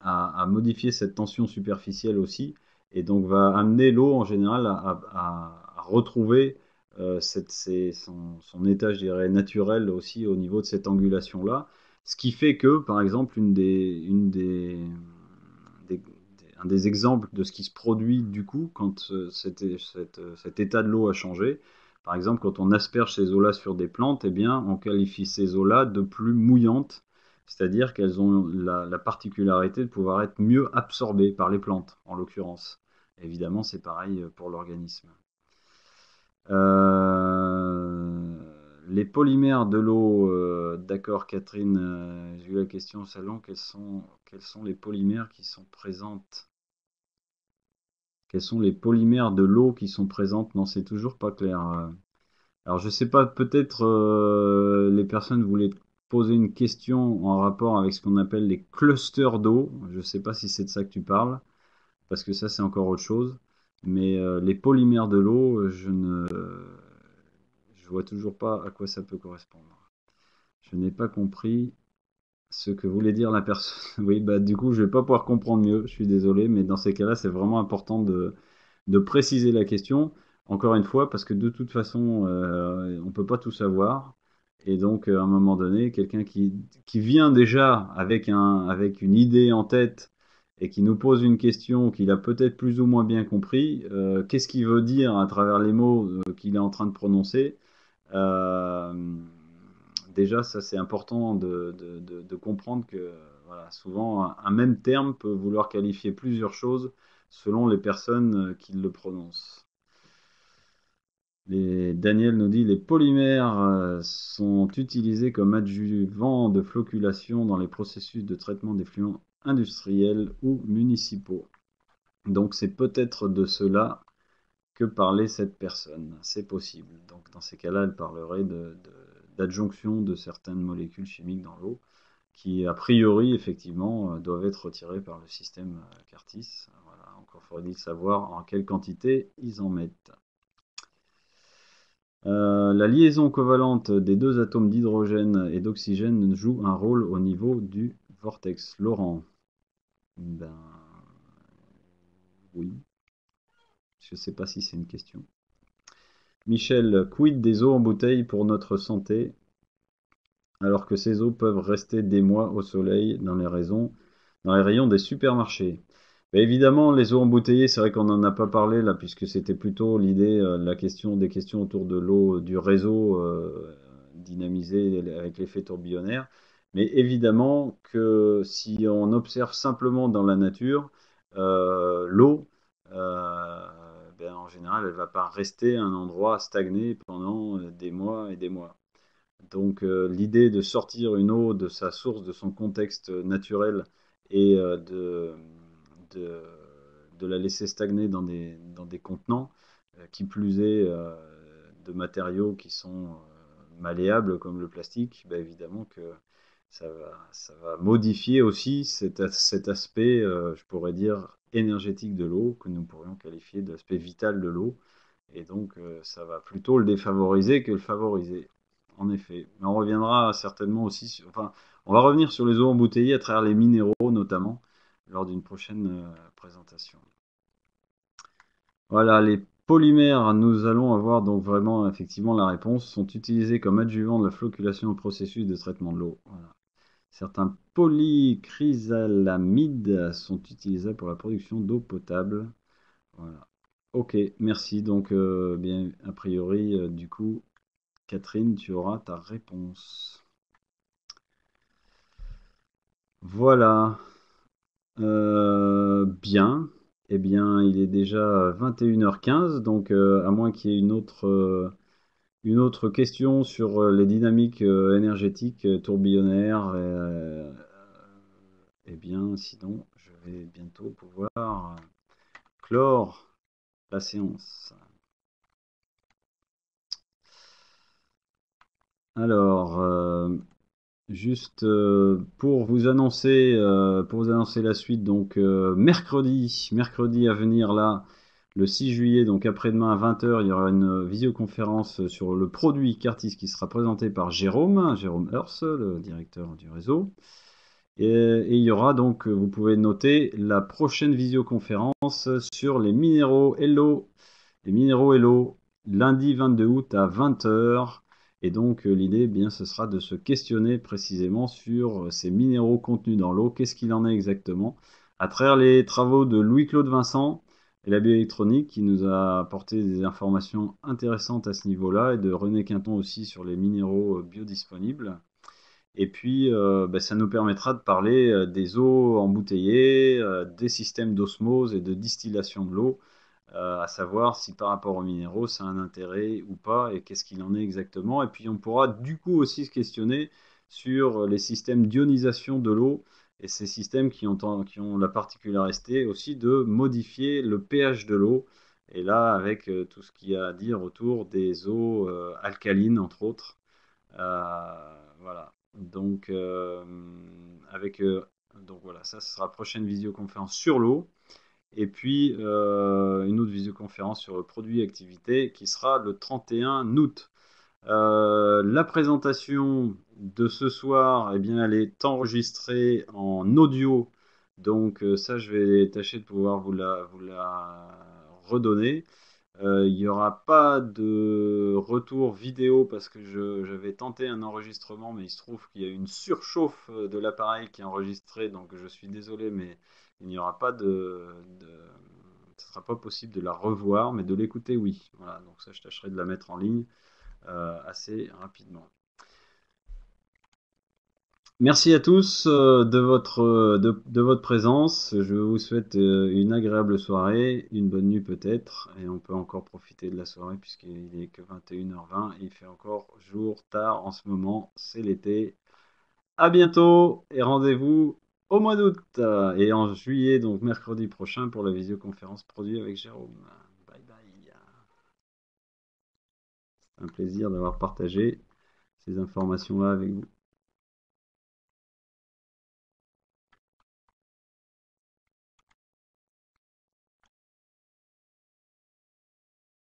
à modifier cette tension superficielle aussi, et donc va amener l'eau en général à retrouver son état, je dirais, naturel aussi au niveau de cette angulation-là. Ce qui fait que, par exemple, un des exemples de ce qui se produit du coup quand cet état de l'eau a changé, par exemple, quand on asperge ces eaux-là sur des plantes, eh bien, on qualifie ces eaux-là de plus mouillantes, c'est-à-dire qu'elles ont la particularité de pouvoir être mieux absorbées par les plantes, en l'occurrence. Évidemment, c'est pareil pour l'organisme. Les polymères de l'eau, d'accord Catherine, j'ai eu la question au salon, quels sont les polymères qui sont présentes? Quels sont les polymères de l'eau qui sont présentes? Non, c'est toujours pas clair. Alors je sais pas, peut-être les personnes voulaient poser une question en rapport avec ce qu'on appelle les clusters d'eau. Je sais pas si c'est de ça que tu parles, parce que ça c'est encore autre chose. Mais les polymères de l'eau, je vois toujours pas à quoi ça peut correspondre. Je n'ai pas compris ce que voulait dire la personne. Oui, bah du coup je vais pas pouvoir comprendre mieux. Je suis désolé, mais dans ces cas-là c'est vraiment important de préciser la question, encore une fois, parce que de toute façon, on ne peut pas tout savoir. Et donc, à un moment donné, quelqu'un qui vient déjà avec une idée en tête et qui nous pose une question qu'il a peut-être plus ou moins bien compris, qu'est-ce qu'il veut dire à travers les mots qu'il est en train de prononcer? Euh, Déjà, ça c'est important de comprendre que voilà, souvent un même terme peut vouloir qualifier plusieurs choses selon les personnes qui le prononcent. Daniel nous dit les polymères sont utilisés comme adjuvants de flocculation dans les processus de traitement d'effluents industriels ou municipaux. Donc c'est peut-être de cela que parlait cette personne. C'est possible. Donc dans ces cas-là, elle parlerait d'adjonction de certaines molécules chimiques dans l'eau qui, a priori, effectivement, doivent être retirées par le système Cartis. Voilà. Encore faudrait-il savoir en quelle quantité ils en mettent. La liaison covalente des deux atomes d'hydrogène et d'oxygène joue un rôle au niveau du vortex. Laurent, ben oui, je ne sais pas si c'est une question. Michel, quid des eaux en bouteille pour notre santé, alors que ces eaux peuvent rester des mois au soleil dans les rayons des supermarchés? Mais évidemment, les eaux embouteillées, c'est vrai qu'on n'en a pas parlé là, puisque c'était plutôt l'idée, la question des questions autour de l'eau, du réseau dynamisé avec l'effet tourbillonnaire. Mais évidemment que si on observe simplement dans la nature, l'eau, euh, ben, en général, elle ne va pas rester à un endroit stagné pendant des mois et des mois. Donc l'idée de sortir une eau de sa source, de son contexte naturel et de, de la laisser stagner dans des contenants, qui plus est de matériaux qui sont malléables comme le plastique, ben évidemment que ça va modifier aussi cet aspect, je pourrais dire, énergétique de l'eau, que nous pourrions qualifier d'aspect vital de l'eau. Et donc, ça va plutôt le défavoriser que le favoriser, en effet. Mais on reviendra certainement aussi enfin, on va revenir sur les eaux embouteillées à travers les minéraux, notamment, lors d'une prochaine présentation. Voilà, les polymères, nous allons avoir donc vraiment, effectivement, la réponse, sont utilisés comme adjuvants de la flocculation au processus de traitement de l'eau. Voilà. Certains polycrysalamides sont utilisés pour la production d'eau potable. Voilà. Ok, merci. Donc, bien, a priori, du coup, Catherine, tu auras ta réponse. Voilà. Bien. Eh bien, il est déjà 21h15, donc à moins qu'il y ait une autre question sur les dynamiques énergétiques tourbillonnaires, eh bien, sinon, je vais bientôt pouvoir clore la séance. Alors, juste pour vous annoncer la suite, donc mercredi à venir là, le 6 juillet, donc après-demain à 20h, il y aura une visioconférence sur le produit Cartis qui sera présenté par Jérôme Hers, le directeur du réseau. Et il y aura donc, vous pouvez noter, la prochaine visioconférence sur les minéraux Hello, lundi 22 août à 20h. Et donc, l'idée, eh bien, ce sera de se questionner précisément sur ces minéraux contenus dans l'eau. Qu'est-ce qu'il en est exactement? À travers les travaux de Louis-Claude Vincent et la bioélectronique, qui nous a apporté des informations intéressantes à ce niveau-là, et de René Quinton aussi sur les minéraux biodisponibles. Et puis, ben, ça nous permettra de parler des eaux embouteillées, des systèmes d'osmose et de distillation de l'eau, à savoir si par rapport aux minéraux, ça a un intérêt ou pas, et qu'est-ce qu'il en est exactement. Et puis on pourra du coup aussi se questionner sur les systèmes d'ionisation de l'eau, et ces systèmes qui ont la particularité aussi de modifier le pH de l'eau, et là avec tout ce qu'il y a à dire autour des eaux alcalines, entre autres. Voilà. Donc, donc voilà, ça ce sera la prochaine visioconférence sur l'eau. Et puis, une autre visioconférence sur le produit activité qui sera le 31 août. La présentation de ce soir, eh bien, elle est enregistrée en audio. Donc, ça, je vais tâcher de pouvoir vous la redonner. Il n'y aura pas de retour vidéo parce que j'avais tenté un enregistrement, mais il se trouve qu'il y a une surchauffe de l'appareil qui est enregistré, donc je suis désolé, mais il n'y aura pas ce ne sera pas possible de la revoir, mais de l'écouter, oui. Voilà, donc ça, je tâcherai de la mettre en ligne assez rapidement. Merci à tous de votre présence. Je vous souhaite une agréable soirée, une bonne nuit peut-être, et on peut encore profiter de la soirée puisqu'il est que 21h20 et il fait encore jour tard en ce moment, c'est l'été. À bientôt et rendez-vous au mois d'août et en juillet, donc mercredi prochain pour la visioconférence produit avec Jérôme. Bye bye. C'est un plaisir d'avoir partagé ces informations-là avec vous.